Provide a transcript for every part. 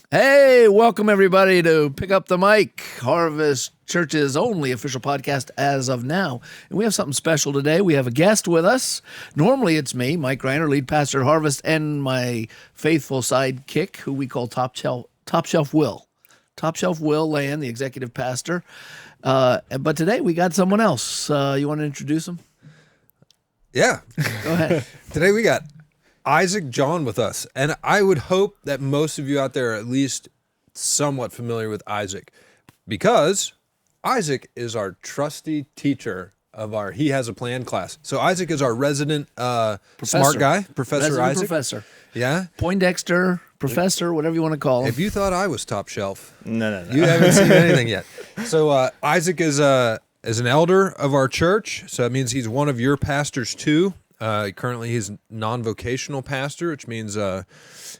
Hey, welcome everybody to Pick Up the Mic, Harvest Church's only official podcast as of now. And we have something special today. We have a guest with us. Normally it's me, Mike Greiner, lead pastor at Harvest, and my faithful sidekick, who we call Top Shelf Will. Top Shelf Will Land, the executive pastor. But today we got someone else. You want to introduce him? Yeah. Go ahead. Today we got Isaac John with us, and I would hope that most of you out there are at least somewhat familiar with Isaac, because Isaac is our trusty teacher of our He Has a Plan class. So Isaac is our resident smart guy, Professor Resident Isaac. Professor. Yeah. Poindexter, professor, whatever you want to call him. If you thought I was top shelf, No. you haven't seen anything yet. So Isaac is an elder of our church, so that means he's one of your pastors too. Currently, he's non-vocational pastor, which means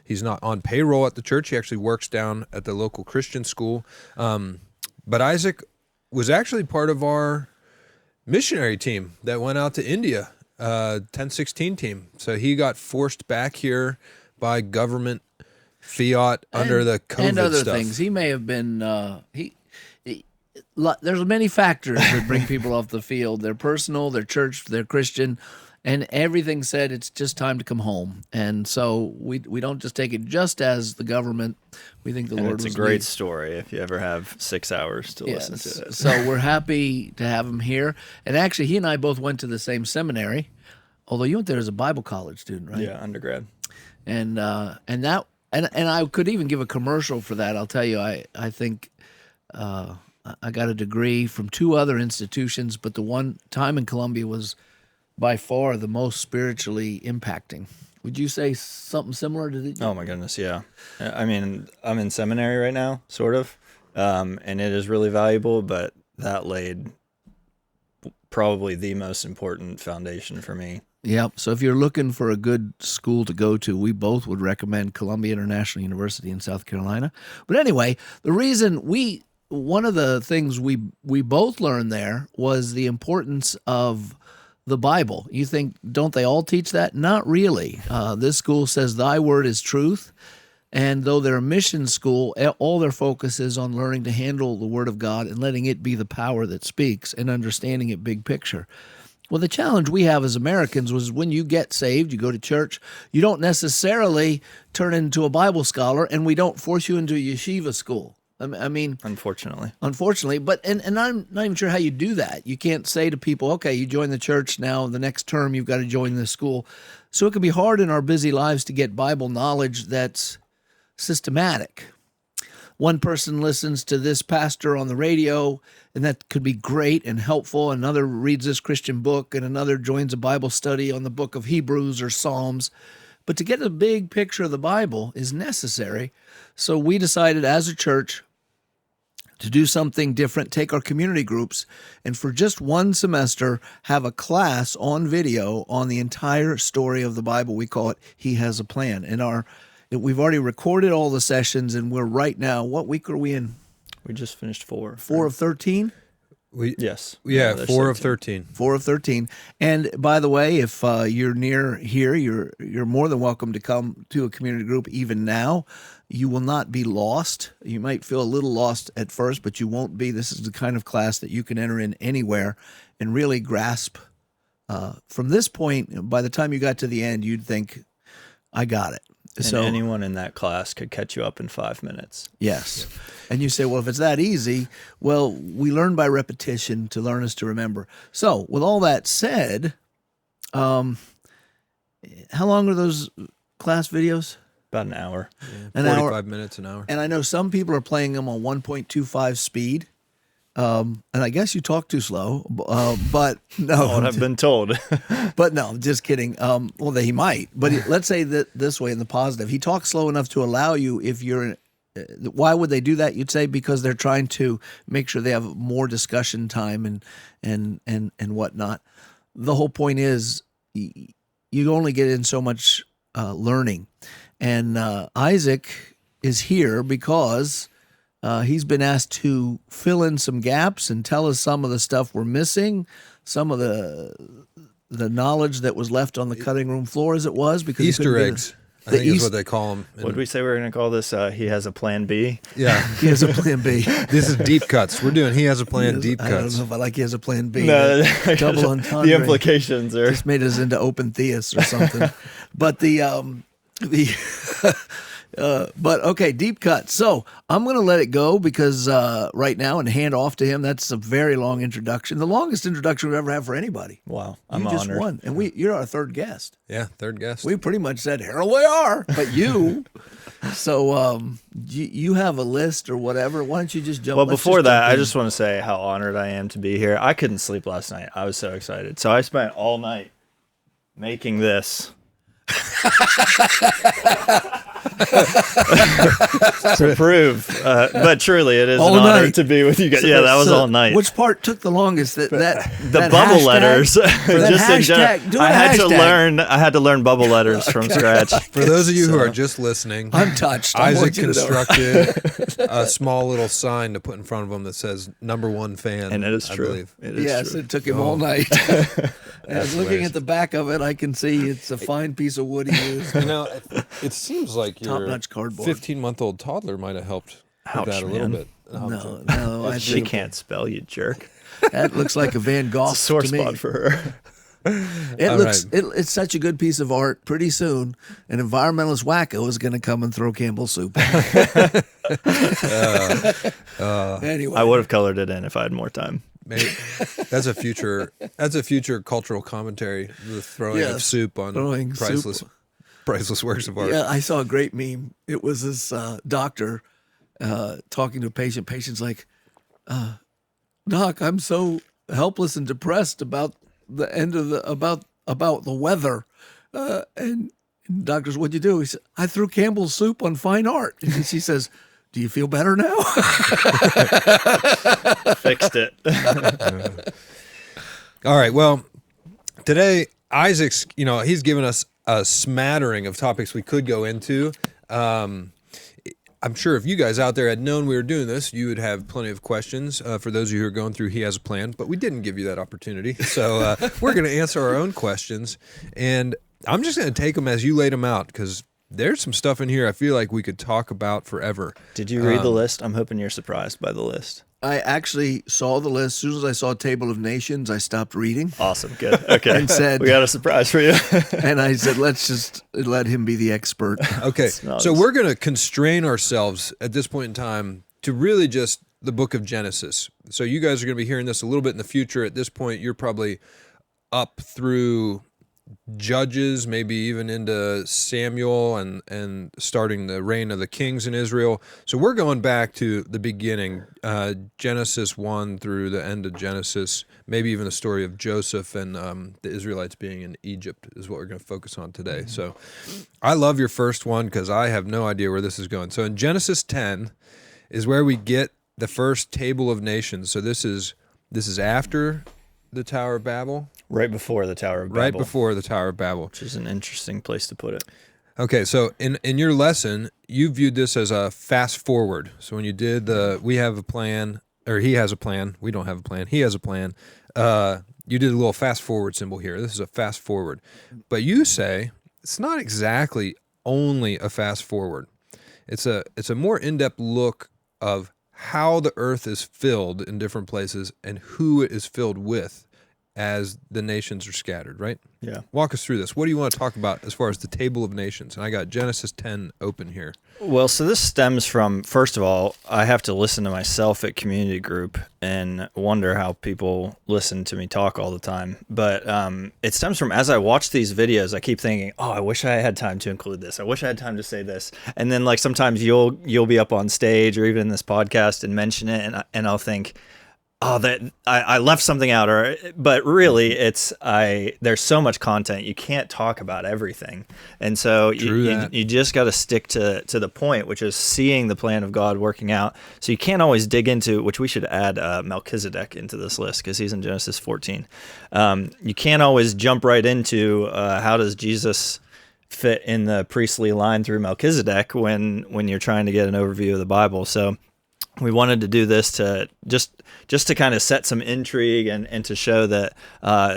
he's not on payroll at the church. He actually works down at the local Christian school. But Isaac was actually part of our missionary team that went out to India, 1016 team. So he got forced back here by government fiat under the COVID and other stuff. things. He may have been. There's many factors that bring people off the field. They're personal, they're church, they're Christian. And everything said it's just time to come home. And so we don't just take it just as the government. We think the Lord It's was a great leading. story if you ever have 6 hours to listen to it. So we're happy to have him here. And actually, he and I both went to the same seminary, although you went there as a Bible college student, right? Yeah, undergrad. And I could even give a commercial for that. I'll tell you, I think I got a degree from two other institutions, but the one time in Columbia was by far the most spiritually impacting. Would you say something similar to the? Oh my goodness, yeah. I mean, I'm in seminary right now, sort of, and it is really valuable, but that laid probably the most important foundation for me. Yep. So if you're looking for a good school to go to, we both would recommend Columbia International University in South Carolina. But anyway, the reason one of the things we both learned there was the importance of the Bible. You think, don't they all teach that? Not really. This school says thy word is truth. And though they're a mission school, all their focus is on learning to handle the word of God and letting it be the power that speaks and understanding it big picture. Well, the challenge we have as Americans was when you get saved, you go to church, you don't necessarily turn into a Bible scholar, and we don't force you into a yeshiva school. I mean, unfortunately, but and I'm not even sure how you do that. You can't say to people, okay, you join the church now, the next term you've got to join this school. So it can be hard in our busy lives to get Bible knowledge that's systematic. One person listens to this pastor on the radio, and that could be great and helpful. Another reads this Christian book, and another joins a Bible study on the book of Hebrews or Psalms. But to get a big picture of the Bible is necessary. So we decided as a church to do something different, take our community groups, and for just one semester, have a class on video on the entire story of the Bible. We call it He Has a Plan. And we've already recorded all the sessions, and we're right now, what week are we in? We just finished 4. 4 of 13? Yes. Yeah, there's 4 of 13. 13. 4 of 13. And by the way, if you're near here, you're more than welcome to come to a community group even now. You will not be lost. You might feel a little lost at first, but you won't be. This is the kind of class that you can enter in anywhere and really grasp. From this point, by the time you got to the end, you'd think, I got it. And so anyone in that class could catch you up in 5 minutes. Yes. And you say, well, if it's that easy, well, we learn by repetition to learn is to remember. So with all that said, how long are those class videos? About an hour. Yeah, 45 minutes, an hour. And I know some people are playing them on 1.25 speed. And I guess you talk too slow, but no. What I've been told. But no, just kidding. Well, he might. But let's say that this way in the positive. He talks slow enough to allow you, if you're, why would they do that? You'd say because they're trying to make sure they have more discussion time and whatnot. The whole point is you only get in so much learning. And Isaac is here because he's been asked to fill in some gaps and tell us some of the stuff we're missing, some of the knowledge that was left on the cutting room floor, as it was, because Easter eggs. I think is what they call them. What did we say we were going to call this? He has a plan B. Yeah. He has a plan B. This is deep cuts. We're doing he has a plan, deep I don't cuts. know if I like he has a plan B. No, Double entendre. the implications are. Just made us into open theists or something. But but okay, deep cut. So I'm going to let it go because right now and hand off to him. That's a very long introduction, the longest introduction we've ever had for anybody. Wow, You I'm just honored. won, and you're our third guest. Yeah, third guest. We pretty much said here we are, but you. So you have a list or whatever. Why don't you just jump? Well, let's before that, jump I in. just want to say how honored I am to be here. I couldn't sleep last night. I was so excited. So I spent all night making this. To prove, but truly, it is All an honor night. to be with you guys. Yeah, that was So, all night. Which part took the longest? That The that bubble hashtag? letters, that just in general. hashtag, do a I had to hashtag. learn. I had to learn bubble letters from scratch. For those of you who are just listening, I'm touched. I Isaac want you to know. constructed a small little sign to put in front of him that says "#1 fan," And it is I true. believe. It is Yes, true. it took him all night. And looking hilarious. at the back of it, I can see it's a fine piece of wood he used. You know, it seems like your Top-notch cardboard. 15-month-old toddler might have helped with Ouch, that a little man. bit. No, I She think can't spell, you jerk. that looks like a Van Gogh It's a sore to me. spot for her. It All looks right. it's such a good piece of art. Pretty soon, an environmentalist wacko is going to come and throw Campbell's soup. Anyway, I would have colored it in if I had more time. Maybe that's a future cultural commentary. The throwing of Yes, soup on throwing priceless soup. priceless works of art. Yeah, I saw a great meme. It was this doctor talking to a patient. Patient's like, "Doc, I'm so helpless and depressed about the end of about the weather." And doctor's, "What'd you do?" He said, "I threw Campbell's soup on fine art." And she says, "Do you feel better now?" Fixed it. All right. Well, today Isaac's, he's given us a smattering of topics we could go into. I'm sure if you guys out there had known we were doing this, you would have plenty of questions for those of you who are going through He Has a Plan, but we didn't give you that opportunity. So we're going to answer our own questions, and I'm just going to take them as you laid them out because there's some stuff in here I feel like we could talk about forever. Did you read the list? I'm hoping you're surprised by the list. I actually saw the list. As soon as I saw Table of Nations, I stopped reading. Awesome. Good. Okay. And said- we got a surprise for you. And I said, let's just let him be the expert. Okay, Smells. so we're going to constrain ourselves at this point in time to really just the book of Genesis. So you guys are going to be hearing this a little bit in the future. At this point, you're probably up through Judges, maybe even into Samuel and starting the reign of the kings in Israel. So we're going back to the beginning, Genesis 1 through the end of Genesis, maybe even the story of Joseph and the Israelites being in Egypt is what we're going to focus on today. So I love your first one because I have no idea where this is going. So in Genesis 10 is where we get the first table of nations. So this is after the Tower of Babel. Right before the Tower of Babel. Right before the Tower of Babel. Which is an interesting place to put it. Okay, so in your lesson, you viewed this as a fast forward. So when you did we have a plan, or he has a plan. We don't have a plan. He has a plan. You did a little fast forward symbol here. This is a fast forward. But you say it's not exactly only a fast forward. It's a more in-depth look of how the earth is filled in different places and who it is filled with as the nations are scattered, right? Yeah. Walk us through this. What do you want to talk about as far as the table of nations? And I got Genesis 10 open here. Well, so this stems from, first of all, I have to listen to myself at community group and wonder how people listen to me talk all the time. But it stems from, as I watch these videos, I keep thinking, oh, I wish I had time to include this. I wish I had time to say this. And then like sometimes you'll be up on stage or even in this podcast and mention it, and I'll think, oh, that I left something out, but really there's so much content you can't talk about everything, and so you just got to stick to the point, which is seeing the plan of God working out. So you can't always dig into, which we should add Melchizedek into this list because he's in Genesis 14. You can't always jump right into how does Jesus fit in the priestly line through Melchizedek when you're trying to get an overview of the Bible. So we wanted to do this to just to kind of set some intrigue and to show that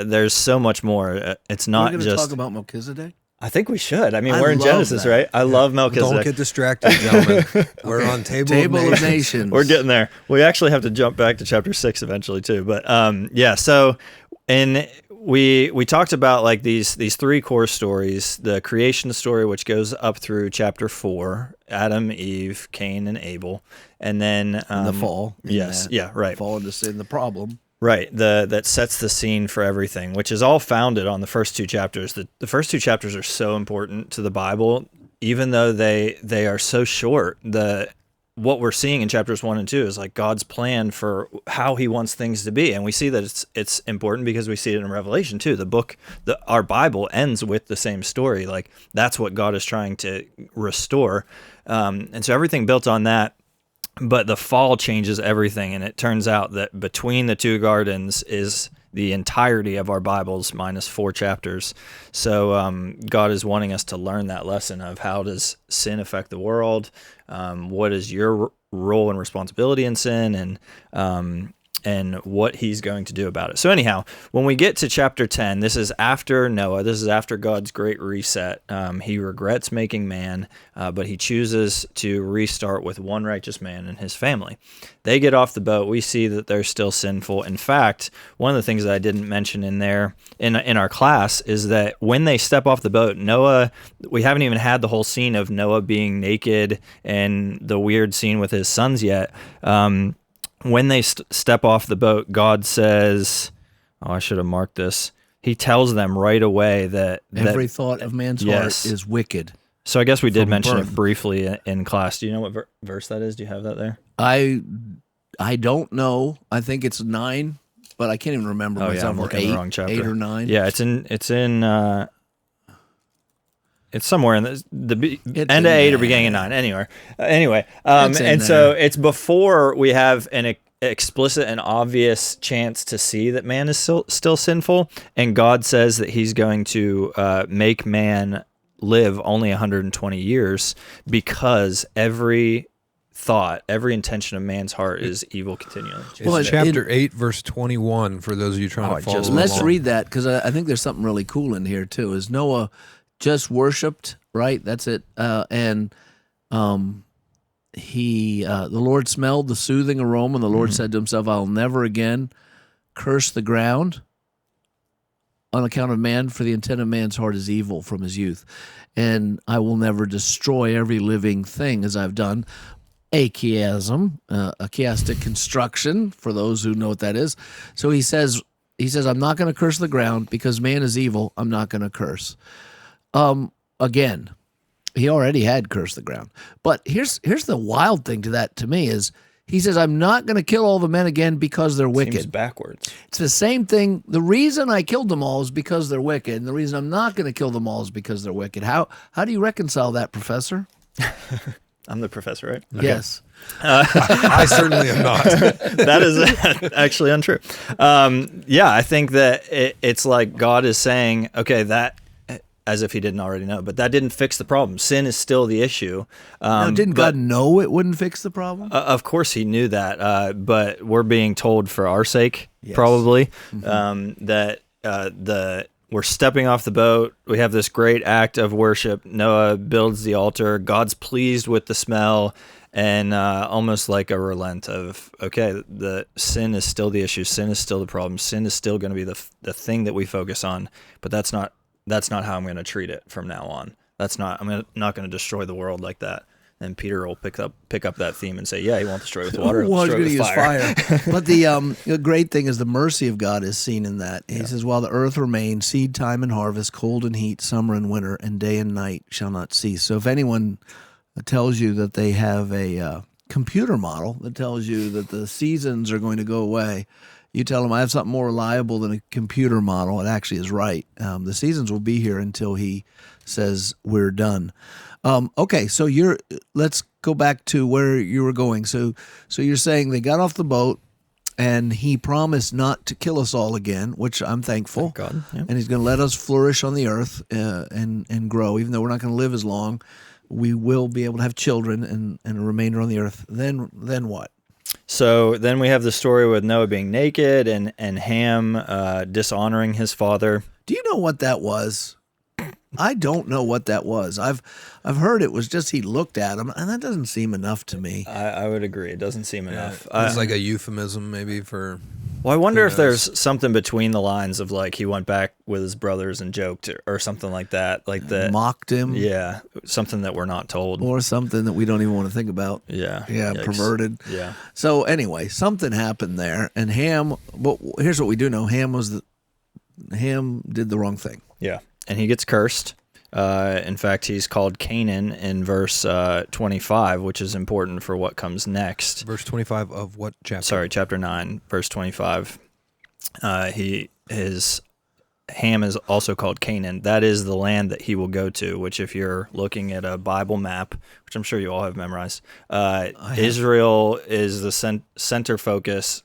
there's so much more. It's not We're going to just talk about Melchizedek. I think we should. I mean, I we're in love Genesis, that. right? I love Don't Melchizedek. get distracted, gentlemen. We're on Table of Nations. Nations. We're getting there. We actually have to jump back to chapter 6 eventually too. But yeah, so and we talked about like these three core stories: the creation story, which goes up through chapter 4, Adam, Eve, Cain, and Abel, and then the fall. Yes, yeah, right. Fall into sin, the problem. Right, that sets the scene for everything, which is all founded on the first two chapters. The first two chapters are so important to the Bible, even though they are so short. What we're seeing in chapters 1 and 2 is like God's plan for how He wants things to be, and we see that it's important because we see it in Revelation too. Our Bible ends with the same story. Like that's what God is trying to restore, and so everything built on that. But the fall changes everything, and it turns out that between the two gardens is the entirety of our Bibles minus 4 chapters. So God is wanting us to learn that lesson of how does sin affect the world, what is your role and responsibility in sin, and what He's going to do about it. So anyhow, when we get to chapter 10, this is after Noah. This is after God's great reset. He regrets making man, but He chooses to restart with one righteous man and his family. They get off the boat. We see that they're still sinful. In fact, one of the things that I didn't mention in there in our class is that when they step off the boat, Noah, we haven't even had the whole scene of Noah being naked and the weird scene with his sons yet. When they step off the boat, God says, I should have marked this. He tells them right away that every thought of man's heart is wicked. So I guess we did mention birth. it briefly in class. Do you know what verse that is? Do you have that there? I don't know. I think it's 9, but I can't even remember myself. I'm Or looking at the wrong chapter. 8 or 9. Yeah, it's somewhere in the end of 8 or beginning of 9. Anyway, and so it's before we have an explicit and obvious chance to see that man is still sinful, and God says that He's going to make man live only 120 years because every thought, every intention of man's heart is evil continually. It's chapter 8, verse 21, for those of you trying to follow along. Let's read that, because I think there's something really cool in here, too. Is Noah just worshipped, right? That's it. And the Lord smelled the soothing aroma, and the Lord said to Himself, I'll never again curse the ground on account of man, for the intent of man's heart is evil from his youth. And I will never destroy every living thing as I've done. A chiasm, a chiastic construction, for those who know what that is. So he says, I'm not going to curse the ground because man is evil. I'm not going to curse. Again, He already had cursed the ground. But here's the wild thing to that, to me, is He says, I'm not going to kill all the men again because they're wicked. Seems backwards. It's the same thing. The reason I killed them all is because they're wicked, and the reason I'm not going to kill them all is because they're wicked. How do you reconcile that, Professor? I'm the professor, right? Okay. Yes. I certainly am not. That is actually untrue. Yeah, I think that it's like God is saying, okay, that, as if He didn't already know, but that didn't fix the problem. Sin is still the issue. Now, didn't God know it wouldn't fix the problem? Of course He knew that, but we're being told for our sake, probably, that we're stepping off the boat. We have this great act of worship. Noah builds the altar. God's pleased with the smell, and almost like a relent of, okay, the sin is still the issue. Sin is still the problem. Sin is still going to be the thing that we focus on, but that's not how I'm going to treat it from now on. I'm not going to destroy the world like that. And Peter will pick up that theme and say, yeah, He won't destroy it with water. He'll destroy it with fire. But the great thing is the mercy of God is seen in that. He says, while the earth remains, seed time and harvest, cold and heat, summer and winter, and day and night shall not cease. So if anyone tells you that they have a computer model that tells you that the seasons are going to go away, you tell them, I have something more reliable than a computer model. It actually is right. The seasons will be here until He says we're done. Okay, so let's go back to where you were going. So you're saying they got off the boat, and He promised not to kill us all again, which I'm thankful. Thank God. Yeah. And He's going to let us flourish on the earth and grow. Even though we're not going to live as long, we will be able to have children and a remainder on the earth. Then what? So then we have the story with Noah being naked and Ham dishonoring his father. Do you know what that was? I don't know what that was. I've heard it was just he looked at him, and that doesn't seem enough to me. I would agree. It doesn't seem enough. It's like a euphemism maybe for. Well, I wonder if knows? there's something between the lines of like he went back with his brothers and joked or something like that, like that. Mocked him, Yeah, something that we're not told. or something that we don't even want to think about. Yeah, Yeah, yikes. perverted. Yeah, So anyway, something happened there, and Ham. But here's what we do know: Ham did the wrong thing. yeah, and he gets cursed. In fact, he's called Canaan in verse 25, which is important for what comes next. Verse 25 of what chapter? Sorry, chapter 9, verse 25. Ham is also called Canaan. That is the land that he will go to, which if you're looking at a Bible map, which I'm sure you all have memorized, Israel is the center focus.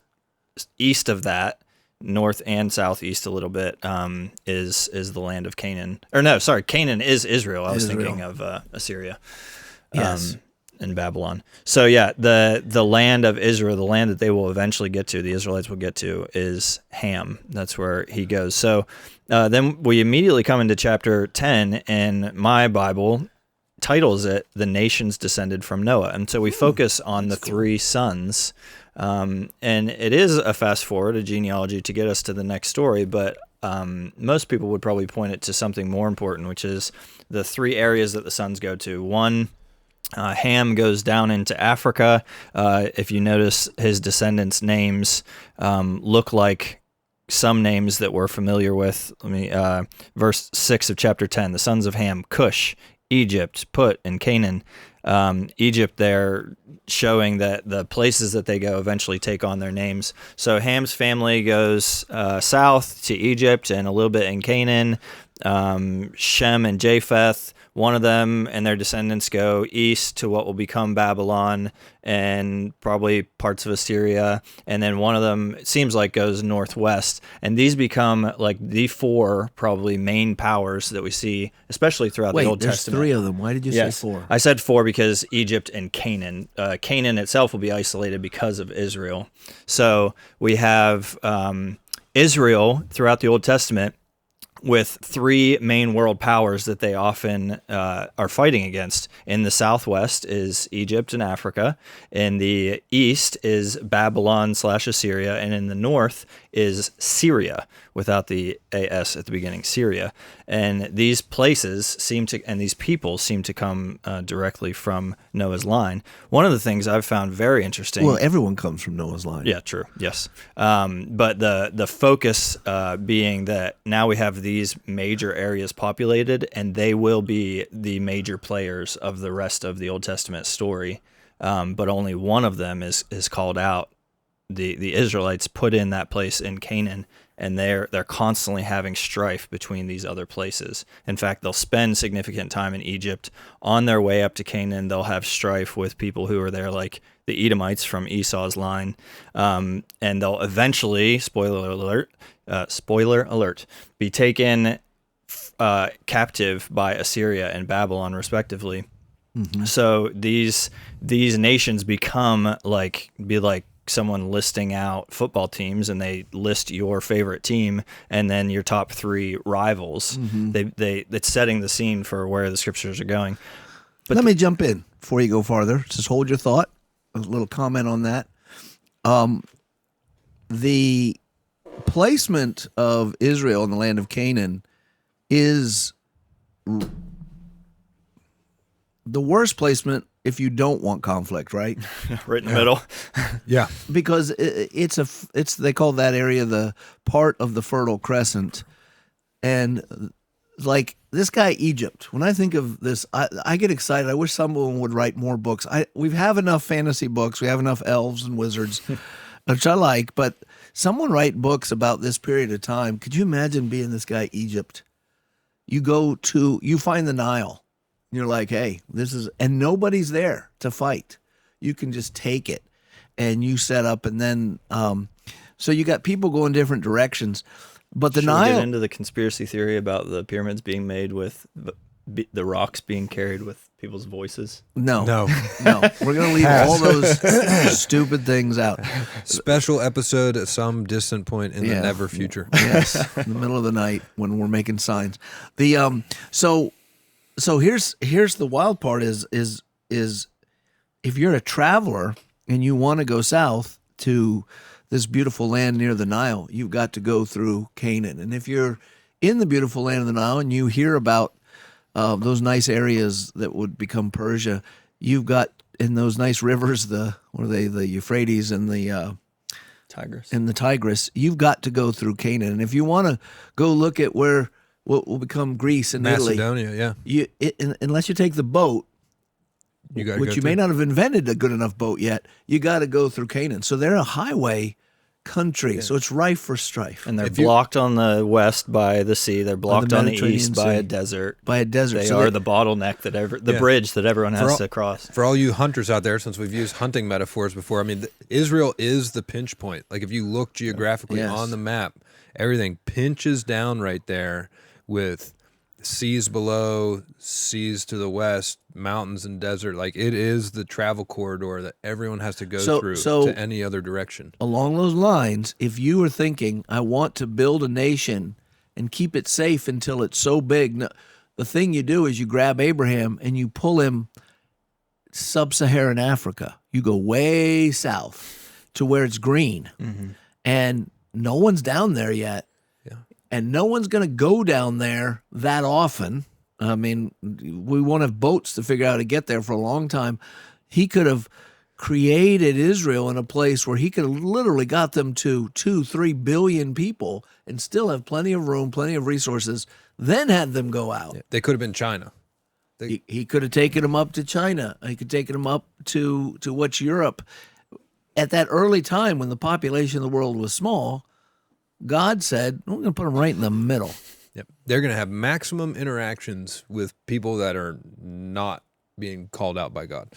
East of that, north and southeast a little bit, is the land of Canaan. Or no, sorry, Canaan is Israel. I was thinking of Assyria. Yes. And Babylon. So yeah, the land of Israel, the land that they will eventually get to, the Israelites will get to, is Ham. That's where he goes. So then we immediately come into chapter 10, and my Bible titles it "The Nations Descended from Noah," and so we focus on the three sons. And it is a fast forward, a genealogy to get us to the next story, but most people would probably point it to something more important, which is the three areas that the sons go to. One, Ham goes down into Africa. If you notice, his descendants' names look like some names that we're familiar with. Verse 6 of chapter 10, the sons of Ham: Cush, Egypt, Put, and Canaan. Egypt there showing that the places that they go eventually take on their names. So Ham's family goes south to Egypt and a little bit in Canaan. Shem and Japheth, one of them and their descendants go east to what will become Babylon and probably parts of Assyria. And then one of them, it seems like, goes northwest. And these become like the four probably main powers that we see, especially throughout the Old there's Testament. three of them. Why did you say four? I said four because Egypt and Canaan. Canaan itself will be isolated because of Israel. So we have Israel throughout the Old Testament with three main world powers that they often are fighting against. In the southwest is Egypt and Africa. In the east is Babylon/Assyria. And in the north is Syria, without the AS at the beginning, Syria. And these places and these peoples seem to come directly from Noah's line. One of the things I've found very interesting. Well, everyone comes from Noah's line. Yeah, true. Yes. But the focus being that now we have these major areas populated, and they will be the major players of the rest of the Old Testament story. But only one of them is called out. The Israelites put in that place in Canaan, and they're constantly having strife between these other places. In fact, they'll spend significant time in Egypt. On their way up to Canaan, they'll have strife with people who are there, like the Edomites from Esau's line, and they'll eventually, spoiler alert, be taken captive by Assyria and Babylon, respectively. Mm-hmm. So these nations be like someone listing out football teams, and they list your favorite team and then your top three rivals. Mm-hmm. It's setting the scene for where the scriptures are going. But let me jump in before you go farther. Just hold your thought. A little comment on that. The placement of Israel in the land of Canaan is the worst placement if you don't want conflict, right? Right in the middle. Yeah. Because it's they call that area the part of the Fertile Crescent. And like this guy Egypt, when I think of this, I get excited. I wish someone would write more books. We have enough fantasy books. We have enough elves and wizards, which I like. But someone write books about this period of time. Could you imagine being this guy Egypt? You find the Nile. You're like, hey, and nobody's there to fight. You can just take it, and you set up, and then, so you got people going different directions. But the Should Nile. we get into the conspiracy theory about the pyramids being made with the rocks being carried with people's voices? No. No. We're going to leave all those stupid things out. Special episode at some distant point in the Yeah. never future. Yes, in the middle of the night when we're making signs. The so here's the wild part is if you're a traveler and you want to go south to this beautiful land near the Nile, you've got to go through Canaan. And if you're in the beautiful land of the Nile and you hear about those nice areas that would become Persia, you've got in those nice rivers, the Euphrates and the Tigris, you've got to go through Canaan. And if you want to go look at what will become Greece and Macedonia, Italy, unless you take the boat, which you may not have invented a good enough boat yet, you got to go through Canaan. So they're a highway country, so it's rife for strife. And they're blocked on the west by the sea. They're blocked on the east by a desert. They are the bottleneck the bridge that everyone has to cross. For all you hunters out there, since we've used hunting metaphors before, I mean, Israel is the pinch point. Like if you look geographically on the map, everything pinches down right there with seas below, seas to the west, mountains and desert. Like it is the travel corridor that everyone has to go through to any other direction. Along those lines, if you are thinking, I want to build a nation and keep it safe until it's so big, the thing you do is you grab Abraham and you pull him sub-Saharan Africa. You go way south to where it's green. Mm-hmm. And no one's down there yet. And no one's going to go down there that often. I mean, we won't have boats to figure out how to get there for a long time. He could have created Israel in a place where he could have literally got them to 2-3 billion people and still have plenty of room, plenty of resources, then had them go out. Yeah, they could have been China. He could have taken them up to China. He could have taken them up to what's Europe. At that early time when the population of the world was small, God said, we're going to put them right in the middle. Yep. They're going to have maximum interactions with people that are not being called out by God.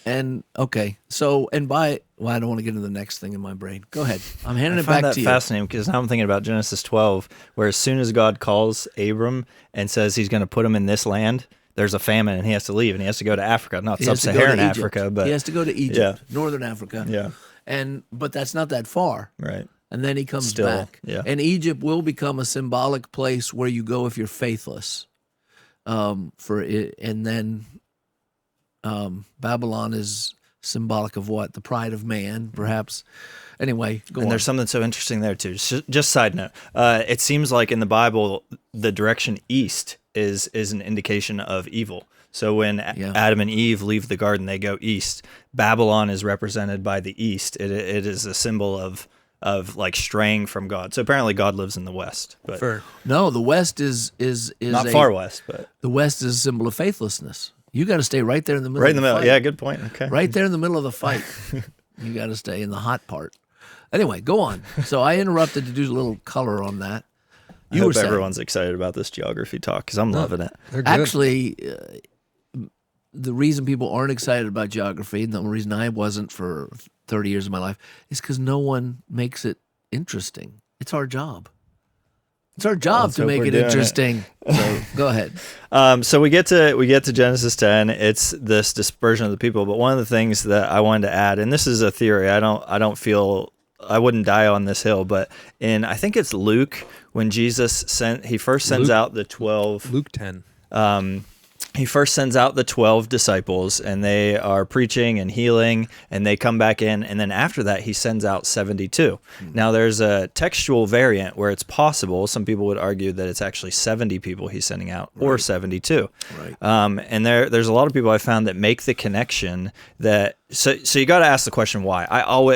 And, okay, so, I don't want to get into the next thing in my brain. Go ahead. I'm handing it back to you. I find that fascinating because now I'm thinking about Genesis 12, where as soon as God calls Abram and says he's going to put him in this land, there's a famine and he has to leave and he has to go to Africa, not sub-Saharan Africa, but he has to go to Egypt, northern Africa. Yeah. But that's not that far. Right. And then he comes back. Yeah. And Egypt will become a symbolic place where you go if you're faithless. And then Babylon is symbolic of what? The pride of man, perhaps. Anyway, go on. And there's something so interesting there, too. Just side note. It seems like in the Bible, the direction east is an indication of evil. So when Adam and Eve leave the garden, they go east. Babylon is represented by the east. It is a symbol of like straying from God. So apparently God lives in the west. But no, the west is not far west, but the west is a symbol of faithlessness. You got to stay right there in the middle. Right in the middle. Fight. Yeah, good point. Okay. Right there in the middle of the fight. You got to stay in the hot part. Anyway, go on. So I interrupted to do a little color on that. I hope everyone's excited about this geography talk because I'm loving it. Actually, the reason people aren't excited about geography, and the only reason I wasn't for 30 years of my life, is because no one makes it interesting. It's our job. It's our job to make it interesting. So go ahead. So we get to Genesis 10. It's this dispersion of the people. But one of the things that I wanted to add, and this is a theory, I don't feel I wouldn't die on this hill, but I think it's Luke when Jesus first sends out the 12. Luke 10. He first sends out the 12 disciples, and they are preaching and healing, and they come back in, and then after that, he sends out 72. Now, there's a textual variant where it's possible. Some people would argue that it's actually 70 people he's sending out, or 72. Right. And there's a lot of people I found that make the connection that. So you got to ask the question why.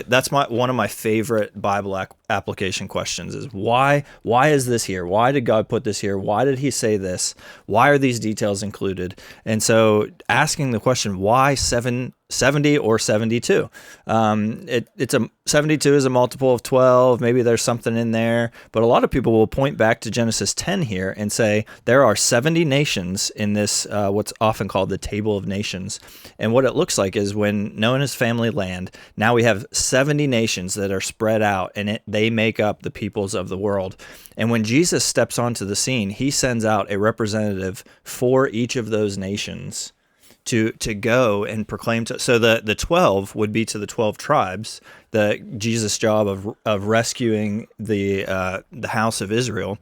That's one of my favorite Bible application questions is why is this here? Why did God put this here? Why did he say this? Why are these details included? And so asking the question why 7 70 or 72. It's a 72 is a multiple of 12. Maybe there's something in there, but a lot of people will point back to Genesis 10 here and say there are 70 nations in this, what's often called the Table of Nations. And what it looks like is when Noah and his family land, now we have 70 nations that are spread out, and they make up the peoples of the world. And when Jesus steps onto the scene, he sends out a representative for each of those nations to go and proclaim to. So the 12 would be to the 12 tribes, the Jesus' job of rescuing the house of Israel.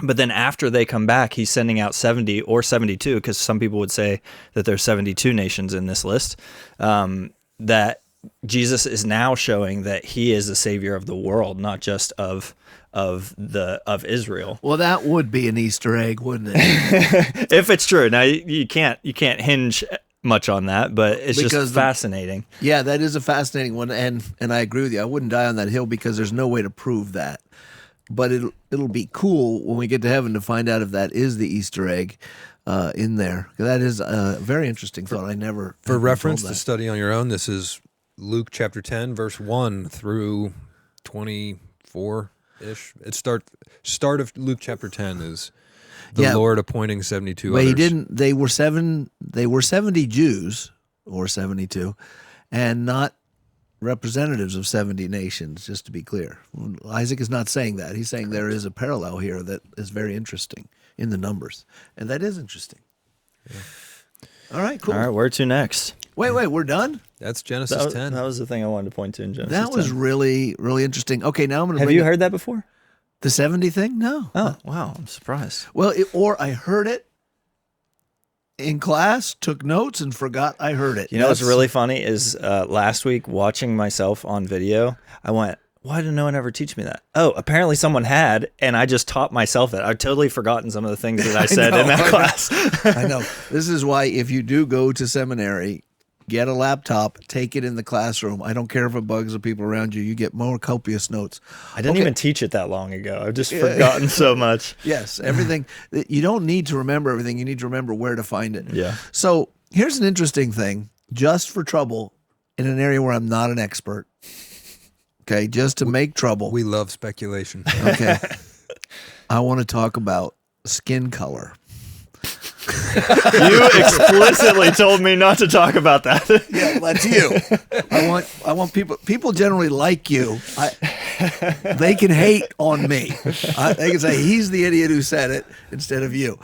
But then after they come back, he's sending out 70 or 72, because some people would say that there's 72 nations in this list, that Jesus is now showing that he is the savior of the world, not just of Israel. Well, that would be an Easter egg, wouldn't it? If it's true. Now you can't hinge much on that, but it's just fascinating. Yeah, that is a fascinating one, and I agree with you. I wouldn't die on that hill because there's no way to prove that. But it'll be cool when we get to heaven to find out if that is the Easter egg in there. That is a very interesting thought. I never For reference to study on your own, this is Luke chapter 10, verse 1 through 24-ish. It start of Luke chapter 10 is the Lord appointing 72 but others. He didn't. They were 70 Jews, or 72, and not representatives of 70 nations, just to be clear. Isaac is not saying that. He's saying there is a parallel here that is very interesting in the numbers. And that is interesting. Yeah. All right, cool. All right, where to next? Wait, we're done? That's Genesis 10. That was the thing I wanted to point to in Genesis 10. That was really, really interesting. Okay, now I'm going to Have you heard that before? The 70 thing? No. Oh, wow, I'm surprised. Well, or I heard it in class, took notes, and forgot I heard it. You know what's really funny is last week watching myself on video, I went, why did no one ever teach me that? Oh, apparently someone had, and I just taught myself it. I've totally forgotten some of the things that I said in that class. I know. This is why if you do go to seminary, get a laptop, take it in the classroom. I don't care if it bugs the people around you. You get more copious notes. I didn't even teach it that long ago. I've just forgotten so much. Yes, everything. You don't need to remember everything. You need to remember where to find it. Yeah. So here's an interesting thing, just for trouble, in an area where I'm not an expert. Okay, just to make trouble. We love speculation. Okay. I want to talk about skin color. You explicitly told me not to talk about that. Yeah, that's you. I want people generally like you. They can hate on me. They can say he's the idiot who said it instead of you.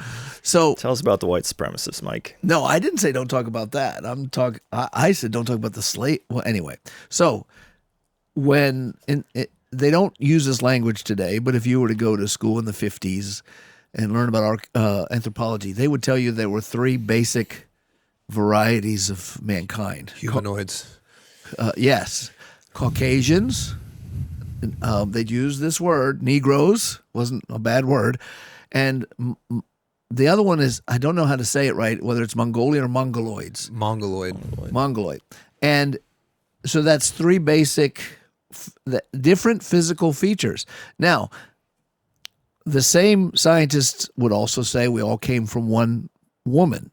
So tell us about the white supremacist, Mike. No, I didn't say don't talk about that. I said don't talk about the slave. Well, anyway. So they don't use this language today, but if you were to go to school in the 50s and learn about anthropology, they would tell you there were three basic varieties of mankind. Humanoids. Yes. Caucasians. They'd use this word. Negroes wasn't a bad word. And the other one is, I don't know how to say it right, whether it's Mongolian or Mongoloids. Mongoloid. And so that's three basic different physical features. Now, the same scientists would also say we all came from one woman,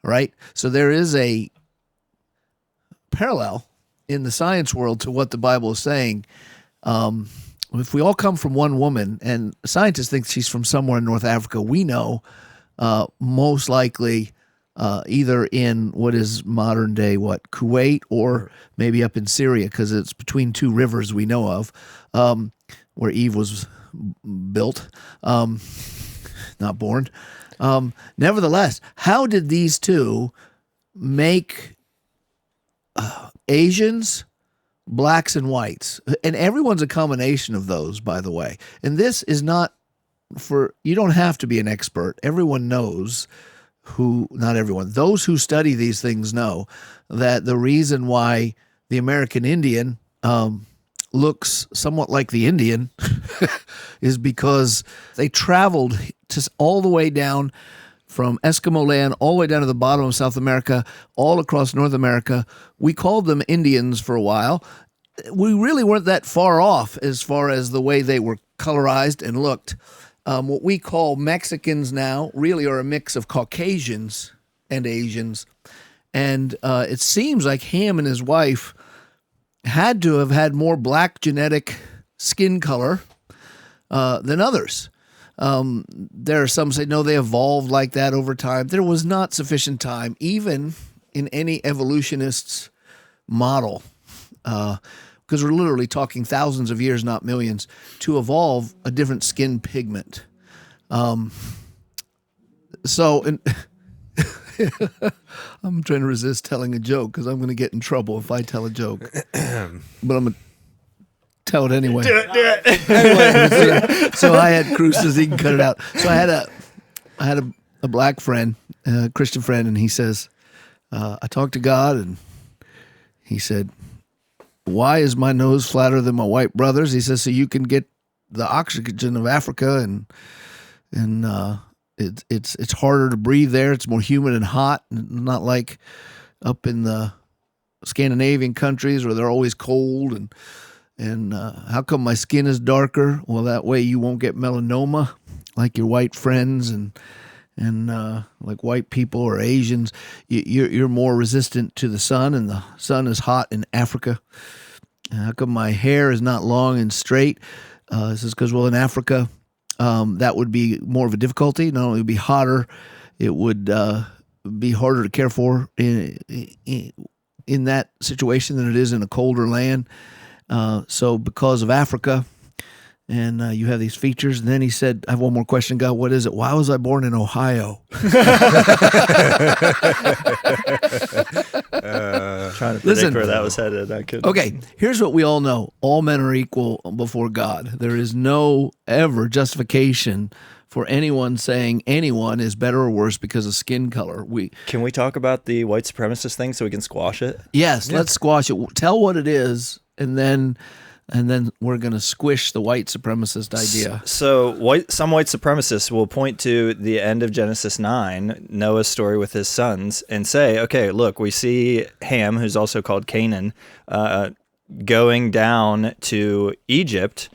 right? So there is a parallel in the science world to what the Bible is saying. If we all come from one woman, and scientists think she's from somewhere in North Africa, we know most likely either in what is modern day, Kuwait, or maybe up in Syria, because it's between two rivers we know of, where Eve was built, not born. Nevertheless, how did these two make Asians, blacks, and whites? And everyone's a combination of those, by the way. And this is not you don't have to be an expert. Everyone knows not everyone, those who study these things know that the reason why the American Indian looks somewhat like the Indian is because they traveled all the way down from Eskimo land, all the way down to the bottom of South America, all across North America. We called them Indians for a while. We really weren't that far off as far as the way they were colorized and looked. What we call Mexicans now really are a mix of Caucasians and Asians. And it seems like Ham and his wife had to have had more black genetic skin color than others. There are some say, no, they evolved like that over time. There was not sufficient time, even in any evolutionist's model, because we're literally talking thousands of years, not millions, to evolve a different skin pigment. So I'm trying to resist telling a joke because I'm going to get in trouble if I tell a joke. But I'm going to tell it anyway. Do it. So I had Cruz says he can cut it out. So I had a black friend, a Christian friend, and he says, I talked to God, and he said, why is my nose flatter than my white brother's? He says, so you can get the oxygen of Africa, and it's harder to breathe there. It's more humid and hot, not like up in the Scandinavian countries where they're always cold. And how come my skin is darker? Well, that way you won't get melanoma like your white friends and like white people or Asians. You're more resistant to the sun, and the sun is hot in Africa. How come my hair is not long and straight? This is because, well, in Africa, that would be more of a difficulty. Not only would it be hotter, it would be harder to care for in that situation than it is in a colder land. So because of Africa, and you have these features. And then he said, I have one more question, God, what is it? Why was I born in Ohio? Trying to predict where that was headed. I could. Okay, here's what we all know. All men are equal before God. There is no ever justification for anyone saying anyone is better or worse because of skin color. Can we talk about the white supremacist thing so we can squash it? Yes, let's squash it. Tell what it is, and then we're going to squish the white supremacist idea. So some white supremacists will point to the end of Genesis 9, Noah's story with his sons, and say, okay, look, we see Ham, who's also called Canaan, going down to Egypt,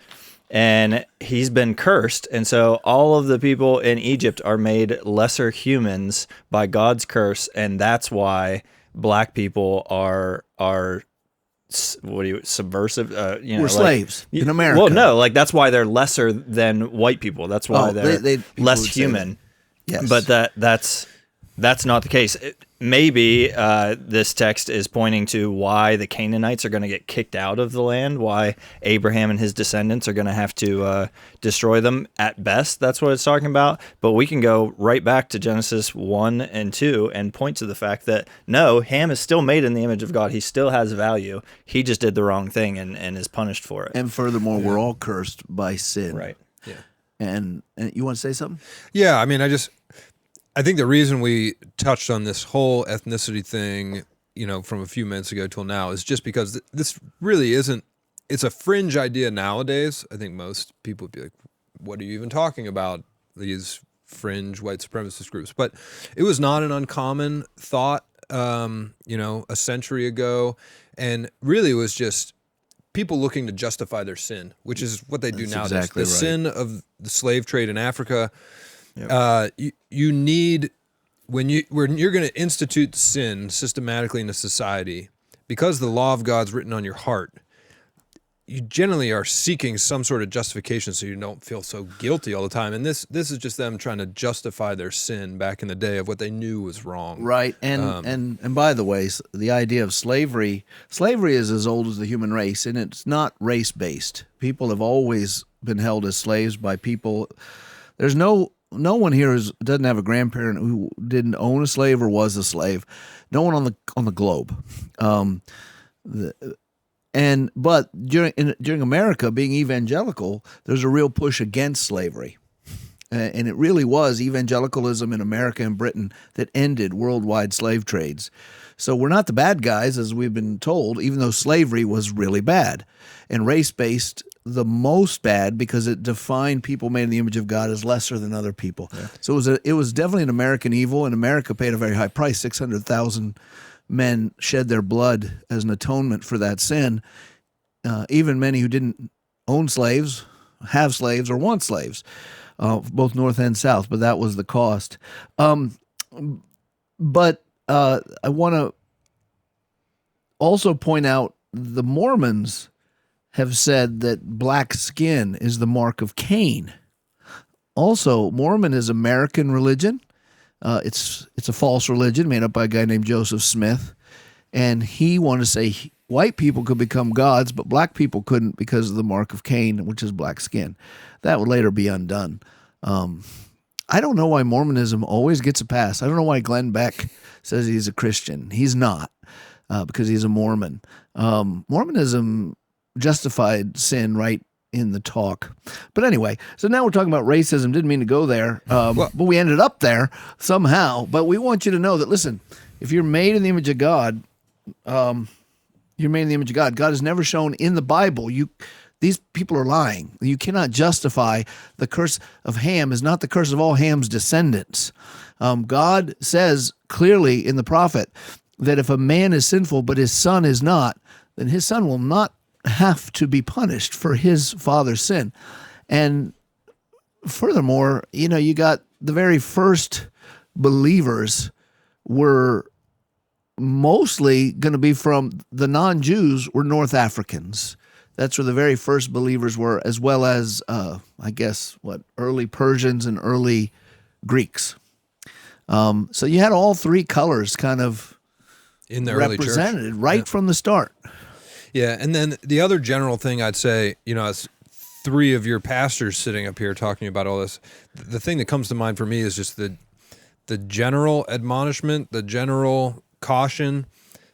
and he's been cursed. And so all of the people in Egypt are made lesser humans by God's curse, and that's why black people are subversive? We're slaves in America. Well, no, like that's why they're lesser than white people. That's why they're less human. Yes, but that's not the case. Maybe this text is pointing to why the Canaanites are going to get kicked out of the land, why Abraham and his descendants are going to have to destroy them at best. That's what it's talking about. But we can go right back to Genesis 1 and 2 and point to the fact that, no, Ham is still made in the image of God. He still has value. He just did the wrong thing and is punished for it. And furthermore, we're all cursed by sin. Right. Yeah. And you want to say something? Yeah, I mean, I think the reason we touched on this whole ethnicity thing, from a few minutes ago till now is just because this really isn't, it's a fringe idea nowadays. I think most people would be like, what are you even talking about, these fringe white supremacist groups? But it was not an uncommon thought, a century ago. And really it was just people looking to justify their sin, which is what they do nowadays. Exactly the right. sin of the slave trade in Africa. Yep. You need, when you're going to institute sin systematically in a society, because the law of God's written on your heart, you generally are seeking some sort of justification so you don't feel so guilty all the time. And this is just them trying to justify their sin back in the day of what they knew was wrong. Right. And by the way, the idea of slavery is as old as the human race, and it's not race-based. People have always been held as slaves by people. There's no one here doesn't have a grandparent who didn't own a slave or was a slave. No one on the globe. But during America being evangelical, there's a real push against slavery, and it really was evangelicalism in America and Britain that ended worldwide slave trades. So we're not the bad guys, as we've been told, even though slavery was really bad, and race-based the most bad because it defined people made in the image of God as lesser than other people. Yeah. So it was definitely an American evil, and America paid a very high price. 600,000 men shed their blood as an atonement for that sin. Even many who didn't own slaves, have slaves, or want slaves, both North and South, but that was the cost. But I want to also point out the Mormons have said that black skin is the mark of Cain. Also, Mormon is American religion. It's a false religion made up by a guy named Joseph Smith, and he wanted to say white people could become gods, but black people couldn't because of the mark of Cain, which is black skin. That would later be undone. I don't know why Mormonism always gets a pass. I don't know why Glenn Beck says he's a Christian. He's not, because he's a Mormon. Mormonism justified sin right in the talk. But anyway, so now we're talking about racism. Didn't mean to go there, but we ended up there somehow. But we want you to know that, listen, if you're made in the image of God, you're made in the image of God. God is never shown in the Bible. These people are lying. You cannot justify the curse of Ham is not the curse of all Ham's descendants. God says clearly in the prophet that if a man is sinful but his son is not, then his son will not have to be punished for his father's sin. And furthermore, you got the very first believers were mostly going to be from the non-Jews were North Africans. That's where the very first believers were, as well as, early Persians and early Greeks. So you had all three colors kind of in the represented early church. right from the start. Yeah, and then the other general thing I'd say, as three of your pastors sitting up here talking about all this, the thing that comes to mind for me is just the general admonishment, the general caution.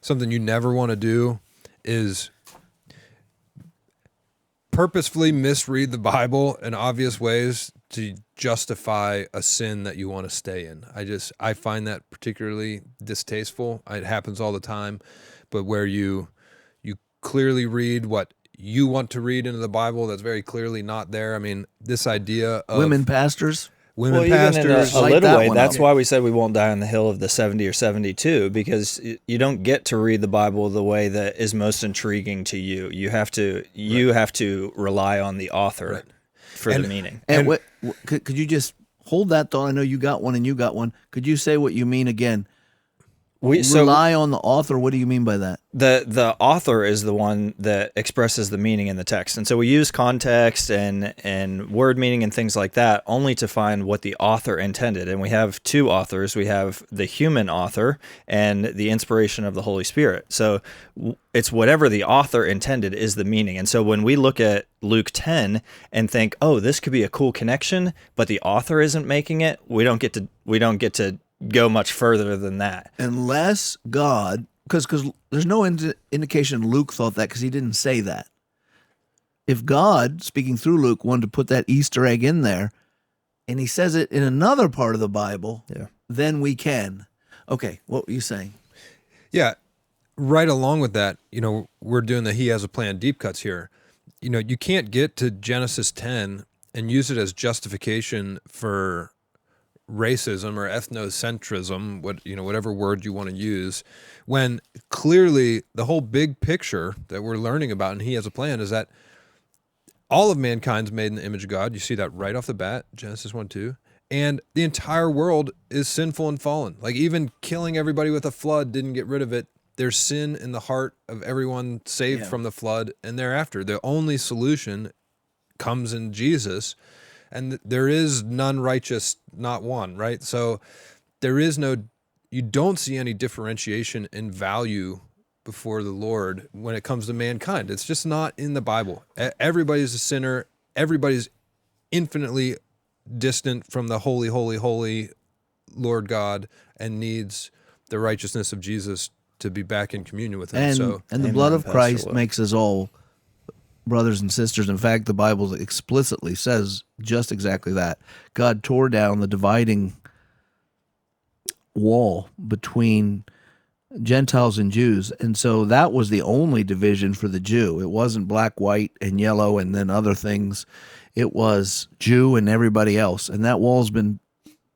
Something you never want to do is purposefully misread the Bible in obvious ways to justify a sin that you want to stay in. I find that particularly distasteful. It happens all the time, but where you clearly read what you want to read into the Bible that's very clearly not there. I mean, this idea of women pastors. Even pastors, in a light little that way, one that's up. why we said we won't die on the hill of the 70 or 72, because you don't get to read the Bible the way that is most intriguing to you. You have to rely on the author for the meaning. And could you just hold that thought? I know you got one and you got one. Could you say what you mean again? Rely on the author. What do you mean by that? The author is the one that expresses the meaning in the text. And so we use context and word meaning and things like that only to find what the author intended. And we have two authors. We have the human author and the inspiration of the Holy Spirit. So it's whatever the author intended is the meaning. And so when we look at Luke 10 and think, oh, this could be a cool connection, but the author isn't making it, we don't get to go much further than that. Unless God, because there's no indication Luke thought that, because he didn't say that. If God, speaking through Luke, wanted to put that Easter egg in there, and he says it in another part of the Bible, then we can. Okay, what were you saying? Yeah, right along with that, we're doing the He Has a Plan deep cuts here. You can't get to Genesis 10 and use it as justification for racism or ethnocentrism, whatever word you want to use, when clearly the whole big picture that we're learning about and He Has a Plan is that all of mankind's made in the image of God. You see that right off the bat, Genesis 1-2. And the entire world is sinful and fallen. Like, even killing everybody with a flood didn't get rid of it. There's sin in the heart of everyone saved from the flood and thereafter. The only solution comes in Jesus. And there is none righteous, not one, right? So you don't see any differentiation in value before the Lord when it comes to mankind. It's just not in the Bible. Everybody's a sinner. Everybody's infinitely distant from the holy, holy, holy Lord God and needs the righteousness of Jesus to be back in communion with Him. And the blood of Christ makes us all brothers and sisters. In fact, the Bible explicitly says just exactly that. God tore down the dividing wall between Gentiles and Jews, and so that was the only division for the Jew. It wasn't black, white, and yellow, and then other things. It was Jew and everybody else, and that wall's been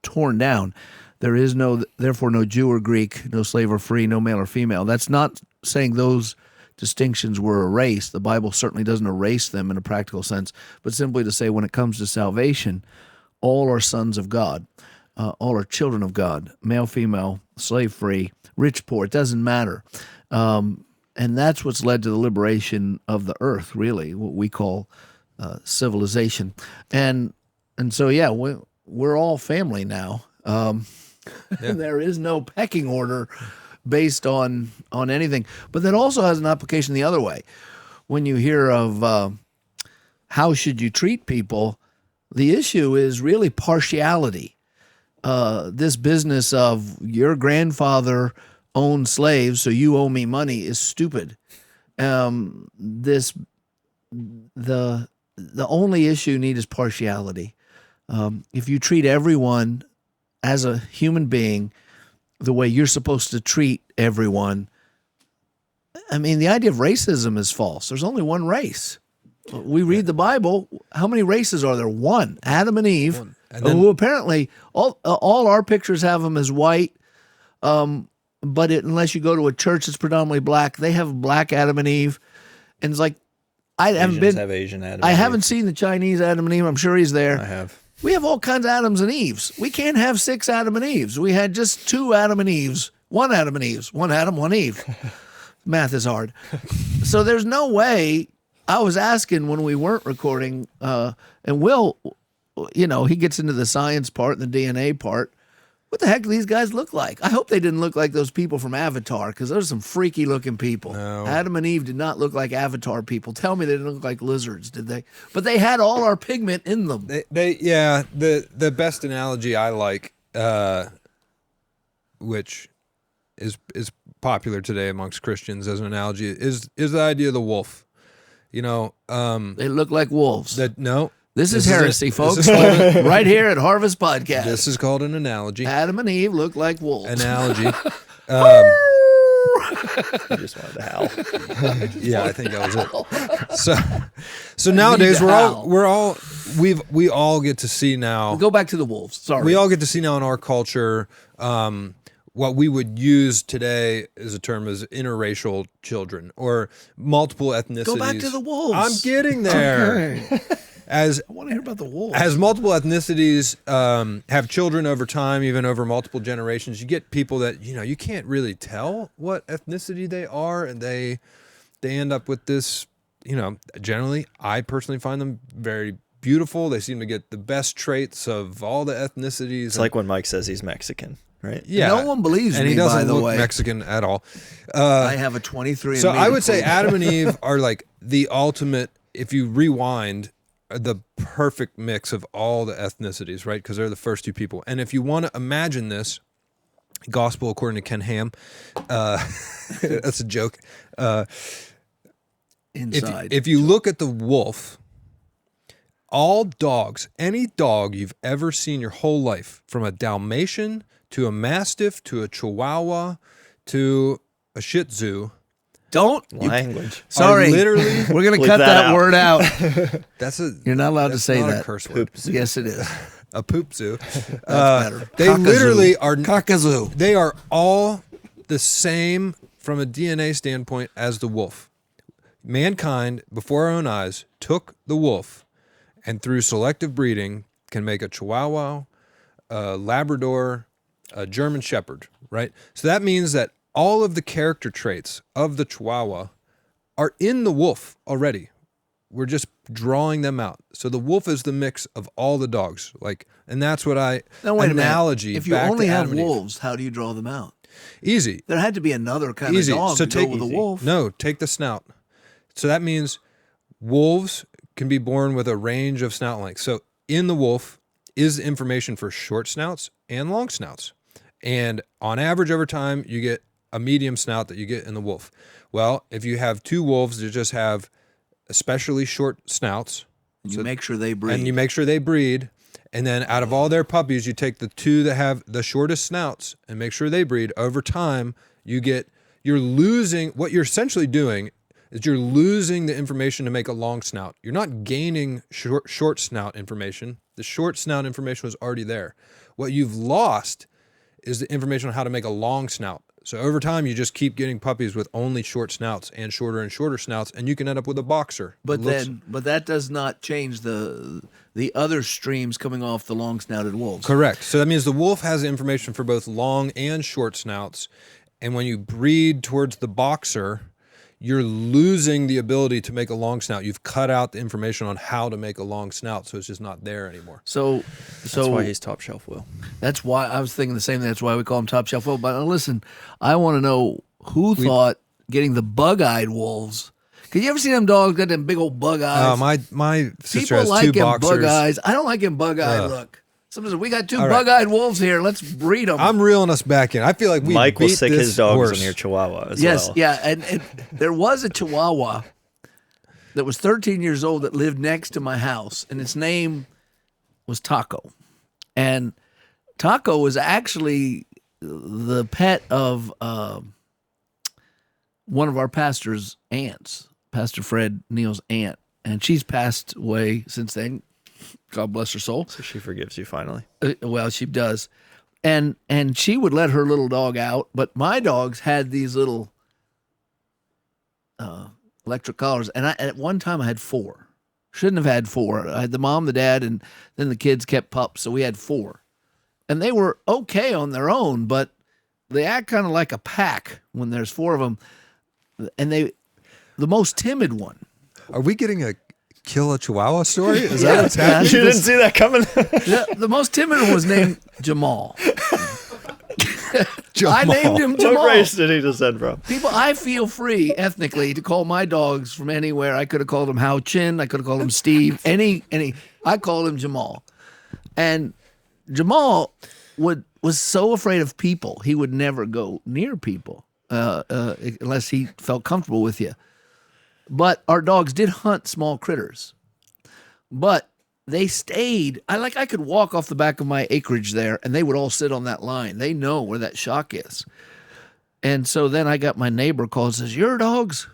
torn down. There is therefore no Jew or Greek, no slave or free, no male or female. That's not saying those distinctions were erased. The Bible certainly doesn't erase them in a practical sense, but simply to say when it comes to salvation, all are sons of God. all are children of God, male, female, slave free, rich, poor. It doesn't matter. And that's what's led to the liberation of the earth, really, what we call civilization. And so, yeah, we're all family now. And there is no pecking order based on anything. But that also has an application the other way. When you hear of how should you treat people, the issue is really partiality. This business of your grandfather owned slaves, so you owe me money is stupid. The only issue need is partiality. If you treat everyone as a human being the way you're supposed to treat everyone, I mean, the idea of racism is false. There's only one race. We read the Bible. How many races are there? One. Adam and Eve, who apparently all our pictures have them as white. But unless you go to a church that's predominantly black, they have black Adam and Eve. And it's like, I have Asian Adam I and haven't Eve. seen the Chinese Adam and Eve. I'm sure he's there. I have. We have all kinds of Adams and Eves. We can't have 6 Adam and Eves. We had just 2 Adam and Eves. 1 Adam and Eves. 1 Adam, 1 Eve. Math is hard. So there's no way. I was asking when we weren't recording, and Will, he gets into the science part and the DNA part. What the heck do these guys look like? I hope they didn't look like those people from Avatar, because those are some freaky looking people. No. Adam and Eve did not look like Avatar people. Tell me they didn't look like lizards, did they? But they had all our pigment in them. The best analogy I like, which is popular today amongst Christians as an analogy, is the idea of the wolf. They look like wolves. This is heresy, folks. Right here at Harvest Podcast. This is called an analogy. Adam and Eve look like wolves. Analogy. I just wanted to howl. Yeah, I think that was it. So nowadays we all get to see now. We'll go back to the wolves. Sorry. We all get to see now in our culture what we would use today as a term as interracial children or multiple ethnicities. Go back to the wolves. I'm getting there. Okay. I want to hear about the wolves. As multiple ethnicities have children over time, even over multiple generations, you get people that you can't really tell what ethnicity they are, and they end up with this. Generally, I personally find them very beautiful. They seem to get the best traits of all the ethnicities. It's like when Mike says he's Mexican, right? Yeah, no one believes and me. He doesn't by the look way, Mexican at all. I have a 23. So I would say Adam and Eve are like the ultimate. If you rewind, the perfect mix of all the ethnicities, right? Because they're the first 2 people. And if you want to imagine this, gospel according to Ken Ham, that's a joke. Inside. If you look at the wolf, all dogs, any dog you've ever seen your whole life, from a Dalmatian to a Mastiff to a Chihuahua to a Shih Tzu, language. Sorry, literally, we're gonna Bleep cut that that out. word out. you're not allowed to say not that. A curse word. Yes, it is. A poop zoo. That's better. They Cockazoo. literally are Cockazoo. They are all the same from a DNA standpoint as the wolf. Mankind, before our own eyes, took the wolf, and through selective breeding, can make a Chihuahua, a Labrador, a German Shepherd. Right. So that means that all of the character traits of the Chihuahua are in the wolf already. We're just drawing them out. So the wolf is the mix of all the dogs. And that's what Now, wait analogy. a minute. If you back only to have Adam and Eve. wolves, how do you draw them out? Easy. There had to be another kind Easy. of dog So to take go with a wolf. No, take the snout. So that means wolves can be born with a range of snout lengths. So in the wolf is information for short snouts and long snouts. And on average over time, you get a medium snout that you get in the wolf. Well, if you have 2 wolves that just have especially short snouts, You make sure they breed. and you make sure they breed, and then out of all their puppies, you take the 2 that have the shortest snouts and make sure they breed. Over time, you're losing, what you're essentially doing is you're losing the information to make a long snout. You're not gaining short snout information. The short snout information was already there. What you've lost is the information on how to make a long snout. So over time, you just keep getting puppies with only short snouts and shorter snouts, and you can end up with a boxer. But that does not change the other streams coming off the long-snouted wolves. Correct. So that means the wolf has information for both long and short snouts, and when you breed towards the boxer, you're losing the ability to make a long snout. You've cut out the information on how to make a long snout, so it's just not there anymore. So that's why he's top shelf Will. That's why I was thinking the same thing. That's why we call him top shelf Will. But listen, I want to know who thought getting the bug-eyed wolves. Cause you ever see them dogs got them big old bug eyes? My sister People has like two him boxers. bug eyes. I don't like him bug-eyed look. Somebody said, we got two bug-eyed wolves here. Let's breed them. I'm reeling us back in. I feel like we Mike will beat sick this his dogs horse. on your Chihuahua as yes, well. yeah. And there was a Chihuahua that was 13 years old that lived next to my house, and its name was Taco. And Taco was actually the pet of one of our pastor's aunts, Pastor Fred Neal's aunt. And she's passed away since then. God bless her soul. So she forgives you finally. Well, she does. And she would let her little dog out, but my dogs had these little electric collars. And at one time I had 4. Shouldn't have had 4. I had the mom, the dad, and then the kids kept pups, so we had 4. And they were okay on their own, but they act kind of like a pack when there's 4 of them. And the most timid one. Are we getting a kill a Chihuahua story? Is that what's happening? You didn't see that coming? The most timid one was named Jamal. I named him Jamal. What race did he descend from? People, I feel free ethnically to call my dogs from anywhere. I could have called him Hao Chin. I could have called him Steve. Any. I called him Jamal. And Jamal was so afraid of people, he would never go near people unless he felt comfortable with you. But our dogs did hunt small critters. But they stayed. I could walk off the back of my acreage there, and they would all sit on that line. They know where that shock is. And so then I got my neighbor called and says, your dogs?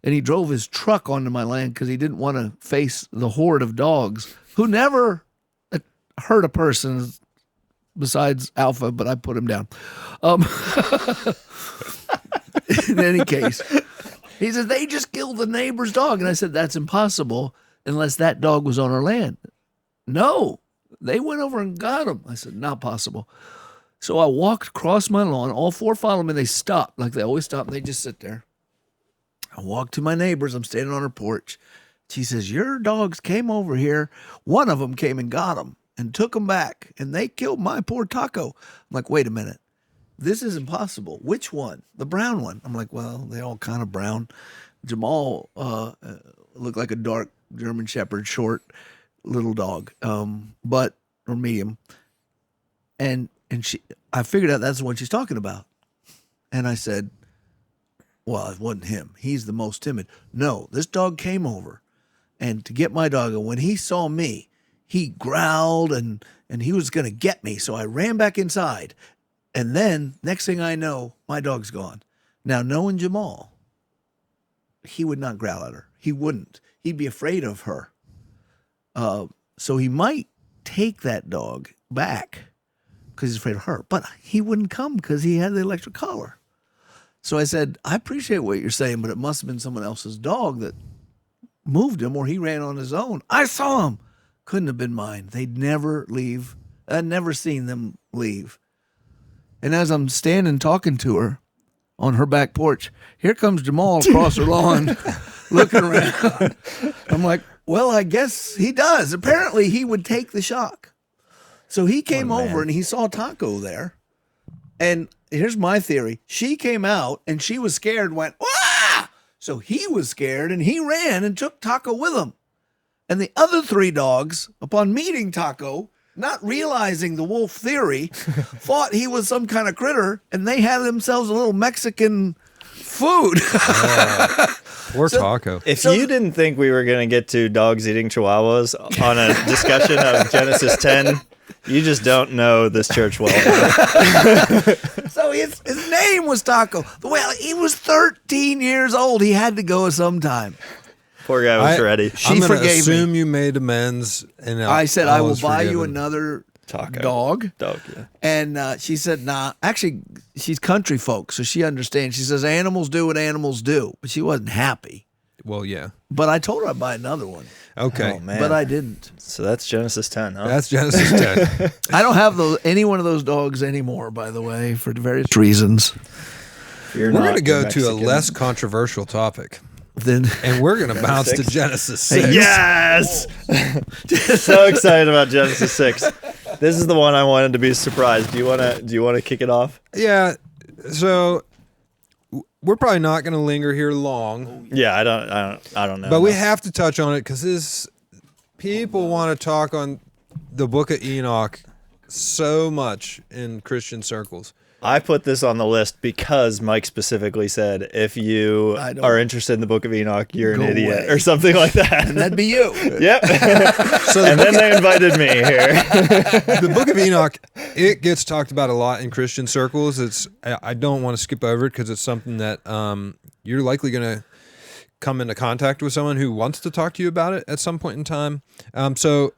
And he drove his truck onto my land because he didn't want to face the horde of dogs who never hurt a person besides Alpha, but I put him down. In any case, he said, they just killed the neighbor's dog. And I said, that's impossible unless that dog was on our land. No, they went over and got him. I said, not possible. So I walked across my lawn. All 4 followed me. They stopped like they always stop. And they just sit there. I walked to my neighbors. I'm standing on her porch. She says, your dogs came over here. One of them came and got them and took them back. And they killed my poor Taco. I'm like, wait a minute. This is impossible. Which one? The brown one. I'm like, well, they all kind of brown. Jamal looked like a dark German Shepherd, short little dog, or medium. And I figured out that's the one she's talking about. And I said, well, it wasn't him. He's the most timid. No, this dog came over, and to get my dog, and when he saw me, he growled and he was going to get me. So I ran back inside. And then, next thing I know, my dog's gone. Now, knowing Jamal, he would not growl at her. He wouldn't. He'd be afraid of her. So he might take that dog back because he's afraid of her. But he wouldn't come because he had the electric collar. So I said, I appreciate what you're saying, but it must have been someone else's dog that moved him or he ran on his own. I saw him. Couldn't have been mine. They'd never leave. I'd never seen them leave. And as I'm standing talking to her on her back porch, here comes Jamal across her lawn looking around. I'm like, well, I guess he does. Apparently, he would take the shock. So he came over and he saw Taco there. And here's my theory. She came out and she was scared and went, ah! So he was scared and he ran and took Taco with him. And the other 3 dogs, upon meeting Taco, not realizing the wolf theory, thought he was some kind of critter, and they had themselves a little Mexican food. Poor Taco. If you didn't think we were going to get to dogs eating chihuahuas on a discussion of Genesis 10, you just don't know this church well. So his name was Taco. Well, he was 13 years old. He had to go sometime. Poor guy was ready. I'm going to forgave assume me. you made amends. And I said, I will was buy you forgiven. another Taco. dog. Dog, yeah. And she said, nah, actually, she's country folk, so she understands. She says, animals do what animals do. But she wasn't happy. Well, yeah. But I told her I'd buy another one. Okay. Oh, man. But I didn't. So that's Genesis 10, huh? That's Genesis 10. I don't have any one of those dogs anymore, by the way, for various reasons. You're We're not- going to go you're to a Mexican. less controversial topic. Then And we're going to bounce to 6? Genesis 6. Yes! So excited about Genesis 6. This is the one I wanted to be surprised. Do you want to kick it off? Yeah. So we're probably not going to linger here long, Yeah, I don't know. but we have to touch on it because people want to talk on the Book of Enoch so much in Christian circles. I put this on the list because Mike specifically said, if you I don't- are interested in the Book of Enoch, you're an Go idiot away. or something like that. and that'd be you. Yep. So And then they invited me here. the Book of Enoch, it gets talked about a lot in Christian circles. I don't want to skip over it because it's something that you're likely going to come into contact with someone who wants to talk to you about it at some point in time. So,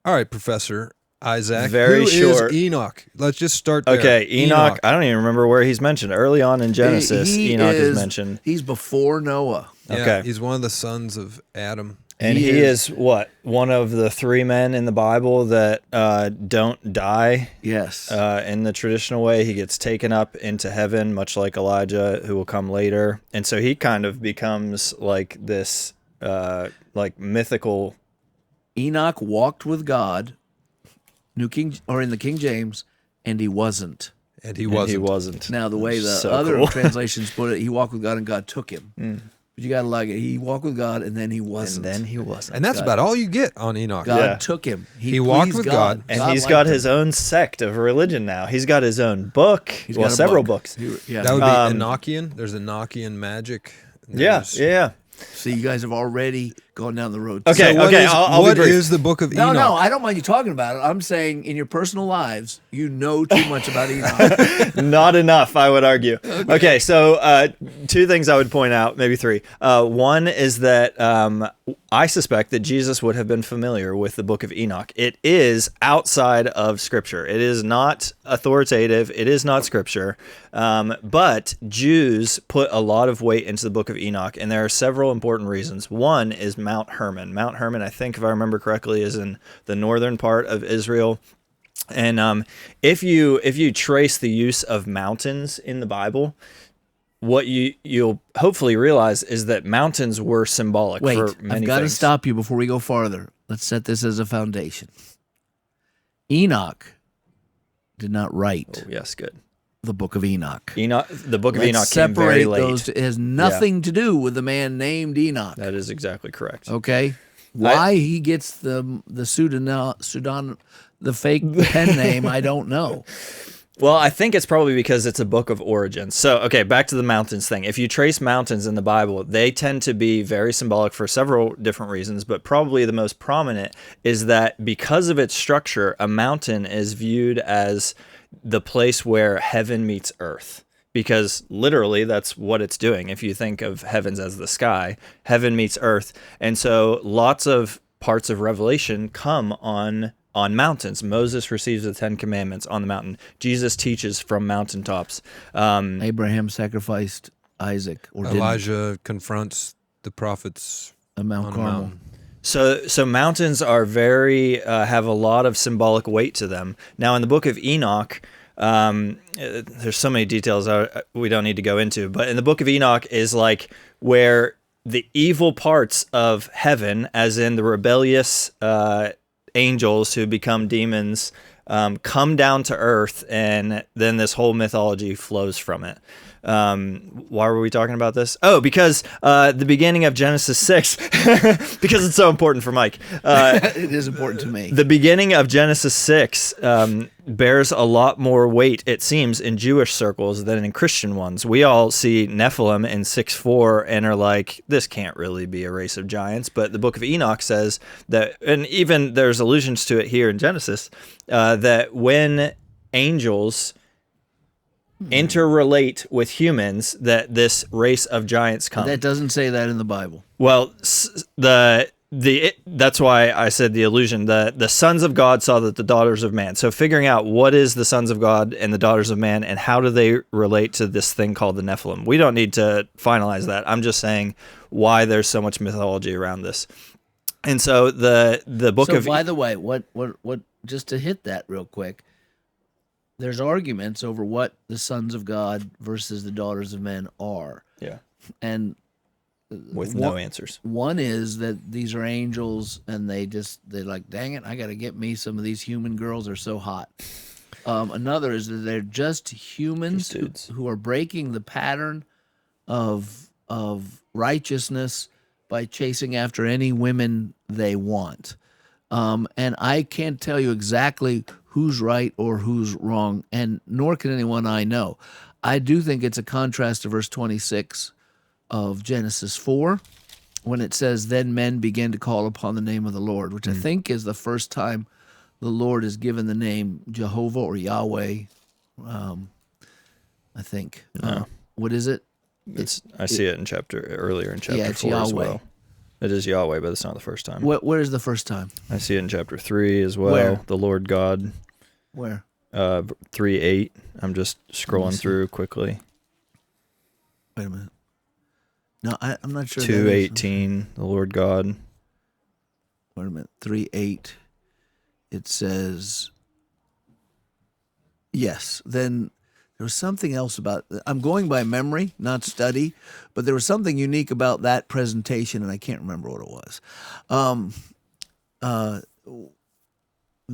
all right, Professor Isaac, Very who short. is Enoch? Let's just start there. Okay, Enoch. I don't even remember where he's mentioned. Early on in Genesis, He Enoch is mentioned. He's before Noah. Yeah, Okay. he's one of the sons of Adam. And he is what? One of the 3 men in the Bible that don't die Yes. in the traditional way. He gets taken up into heaven, much like Elijah, who will come later. And so he kind of becomes like this like mythical. Enoch walked with God, in the King James, and he wasn't. And he And wasn't. he wasn't. Now, the way the So other cool. translations put it, he walked with God and God took him. But you got to like it. He walked with God and then he wasn't. And then he wasn't. And that's about all you get on Enoch. God Yeah. took him. He walked pleased with God. And God he's liked got him. his own sect of religion now. He's got his own book. He's Well, got a several book. books. Yeah. That would be Um, Enochian. There's Enochian magic. Yeah, There's- yeah. See, you guys have already gone down the road. Okay, So what okay, is- I'll be what brief. is the Book of No, Enoch? no, I don't mind you talking about it. I'm saying in your personal lives, you know too much about Enoch. Not enough, I would argue. Okay, so 2 things I would point out, maybe 3. One is that I suspect that Jesus would have been familiar with the Book of Enoch. It is outside of Scripture. It is not authoritative. It is not Scripture. But Jews put a lot of weight into the Book of Enoch, and there are several important reasons. One is Mount Hermon. Mount Hermon, I think, if I remember correctly, is in the northern part of Israel. And if you trace the use of mountains in the Bible, what you'll hopefully realize is that mountains were symbolic Wait, for many I've got to things. stop you before we go farther. Let's set this as a foundation. Enoch did not write Oh, yes, good. the Book of Enoch. Enoch, the Book of Let's Enoch came very separate late. those. It has nothing to do with the man named Enoch. That is exactly correct. Okay, why he gets the Sudan the fake pen name, I don't know. Well, I think it's probably because it's a book of origins. So, okay, back to the mountains thing. If you trace mountains in the Bible, they tend to be very symbolic for several different reasons, but probably the most prominent is that because of its structure, a mountain is viewed as the place where heaven meets earth. Because literally that's what it's doing. If you think of heavens as the sky, heaven meets earth. And so lots of parts of Revelation come on mountains. Moses receives the 10 Commandments on the mountain. Jesus teaches from mountaintops. Abraham sacrificed Isaac, or didn't, Elijah confronts the prophets at Mount on a Carmel. mountain. So mountains are very have a lot of symbolic weight to them. Now in the book of Enoch, there's so many details we don't need to go into, but in the book of Enoch is like where the evil parts of heaven, as in the rebellious angels who become demons, come down to earth, and then this whole mythology flows from it. Why were we talking about this? Oh, because the beginning of Genesis 6, because it's so important for Mike. It is important to me. The beginning of Genesis 6 bears a lot more weight, it seems, in Jewish circles than in Christian ones. We all see Nephilim in 6:4 and are like, this can't really be a race of giants. But the book of Enoch says that, and even there's allusions to it here in Genesis, that when angels interrelate with humans, that this race of giants come. That doesn't say that in the Bible. Well, that's why I said the illusion. The sons of God saw that the daughters of man. So figuring out what is the sons of God and the daughters of man, and how do they relate to this thing called the Nephilim. We don't need to finalize that. I'm just saying why there's so much mythology around this. And so the book of. By the way, what just to hit that real quick, there's arguments over what the sons of God versus the daughters of men are. Yeah. And with no answers. One is that these are angels, and they're like, dang it, I got to get me some of these human girls. They're so hot. Another is that they're just humans who are breaking the pattern of righteousness by chasing after any women they want. And I can't tell you exactly who's right or who's wrong, and nor can anyone I know. I do think it's a contrast to verse 26 of Genesis 4, when it says, then men began to call upon the name of the Lord, which I think is the first time the Lord is given the name Jehovah or Yahweh. I think. What is it? I see it in earlier in chapter 4 Yahweh. as well. It is Yahweh, but it's not the first time. Where is the first time? I see it in chapter 3 as well. Where? The Lord God. Where? 3:8. I'm just scrolling through quickly. Wait a minute. No, I'm not sure. 2:18. The Lord God. Wait a minute. 3:8. It says, yes. Then there was something else about. I'm going by memory, not study, but there was something unique about that presentation, and I can't remember what it was.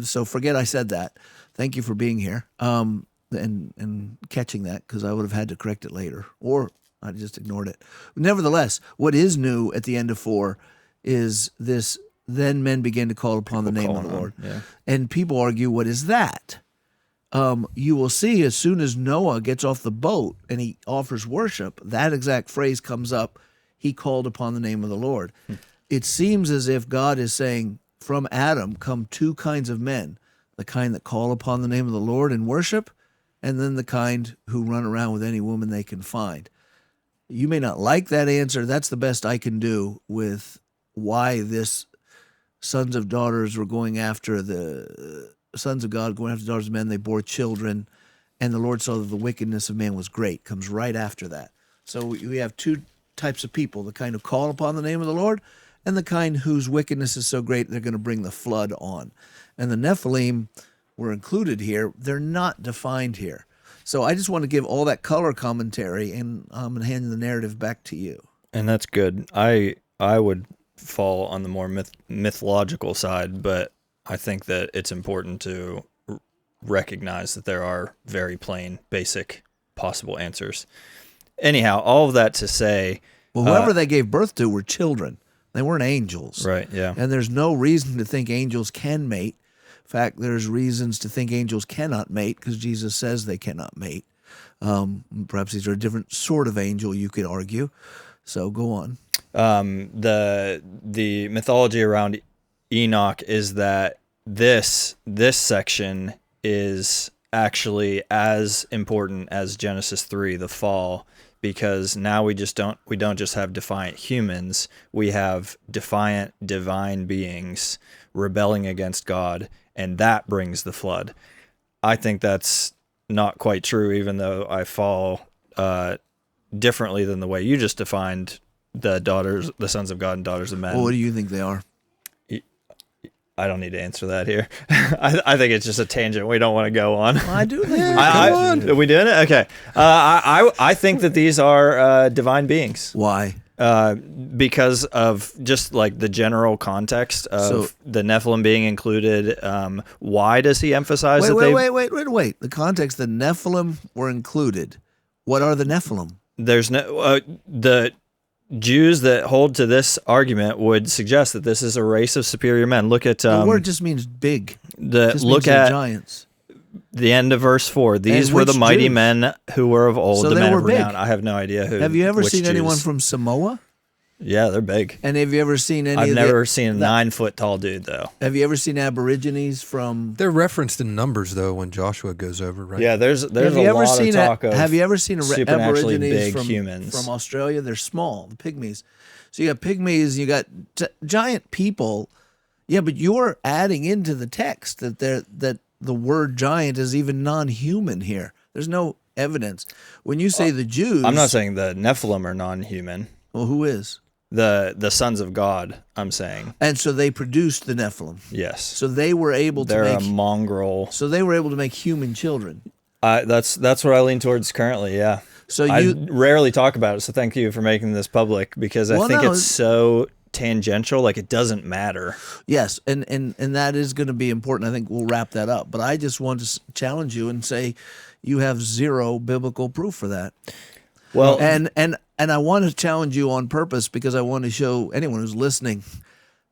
So forget I said that. Thank you for being here and catching that, because I would have had to correct it later, or I just ignored it. Nevertheless, what is new at the end of 4 is this, then men began to call upon the name of the Lord. Yeah. And people argue, what is that? You will see as soon as Noah gets off the boat and he offers worship, that exact phrase comes up, he called upon the name of the Lord. It seems as if God is saying, from Adam come two kinds of men, the kind that call upon the name of the Lord and worship, and then the kind who run around with any woman they can find. You may not like that answer. That's the best I can do with why this sons of daughters were going after the sons of God, going after daughters of men. They bore children, and the Lord saw that the wickedness of man was great. Comes right after that. So we have two types of people, the kind who call upon the name of the Lord and the kind whose wickedness is so great they're going to bring the flood on. And the Nephilim were included here. They're not defined here. So I just want to give all that color commentary, and I'm going to hand the narrative back to you. And that's good. I would fall on the more mythological side, but I think that it's important to recognize that there are very plain, basic, possible answers. Anyhow, all of that to say... Well, whoever they gave birth to were children. They weren't angels. Right, yeah. And there's no reason to think angels can mate. In fact, there's reasons to think angels cannot mate, because Jesus says they cannot mate. Perhaps these are a different sort of angel, you could argue. So go on. The mythology around Enoch is that this section is actually as important as Genesis 3, the fall, because now we don't just have defiant humans, we have defiant divine beings rebelling against God, and that brings the flood. I think that's not quite true, even though I fall differently than the way you just defined the sons of God and daughters of men. Well, what do you think they are? I don't need to answer that here. I think it's just a tangent we don't want to go on. Well, I do think Are we doing it? Okay. I think that these are divine beings. Why? Because of just like the general context of the Nephilim being included. Why does he emphasize that Wait. The context, the Nephilim were included. What are the Nephilim? There's no the Jews that hold to this argument would suggest that this is a race of superior men. Look at the word just means big. Look at giants. The end of verse 4. These were the mighty men who were of old, so the they men were of big. renown. I have no idea who. Have you ever seen Jews. anyone from Samoa? Yeah, they're big. And have you ever seen any? I've never seen a 9 foot tall dude though. Have you ever seen Aborigines from? They're referenced in Numbers though when Joshua goes over, right? Yeah, there's Have a you ever lot of seen talk of Have you ever seen supernaturally Aborigines big humans from Australia? They're small, the pygmies. So you got pygmies, you got giant people. Yeah, but you're adding into the text that the word giant is even non-human here. There's no evidence. When you say the Jews, I'm not saying the Nephilim are non-human. Well, who is? The sons of God, I'm saying. And so they produced the Nephilim. Yes. So they were able to They're make a mongrel. So they were able to make human children. That's what I lean towards currently, yeah. So I you rarely talk about it, so thank you for making this public because I think it's so tangential, like it doesn't matter. Yes, and that is going to be important. I think we'll wrap that up. But I just want to challenge you and say you have zero biblical proof for that. Well, and I want to challenge you on purpose because I want to show anyone who's listening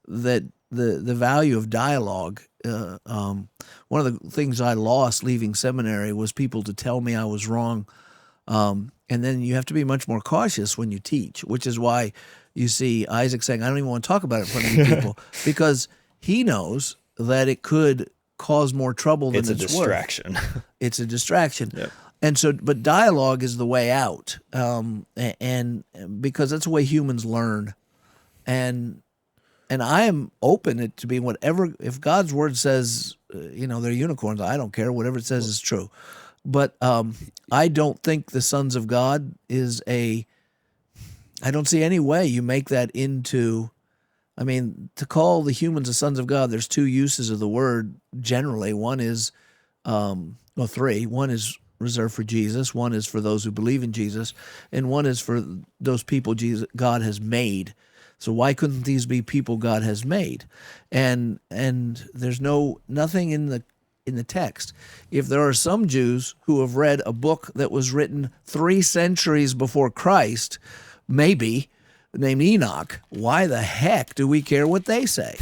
that the value of dialogue. One of the things I lost leaving seminary was people to tell me I was wrong. And then you have to be much more cautious when you teach, which is why you see Isaac saying, I don't even want to talk about it in front of you people, because he knows that it could cause more trouble than it's a distraction. It's a distraction. Yep. And so, but dialogue is the way out. And because that's the way humans learn. And I am open to being whatever, if God's word says, they're unicorns, I don't care. Whatever it says is true. But I don't think the sons of God I don't see any way you make that into, to call the humans the sons of God, there's two uses of the word generally. One is, three. One is reserved for Jesus. One is for those who believe in Jesus. And one is for those people God has made. So why couldn't these be people God has made? And there's nothing in the text. If there are some Jews who have read a book that was written 3 centuries before Christ, maybe, named Enoch, why the heck do we care what they say?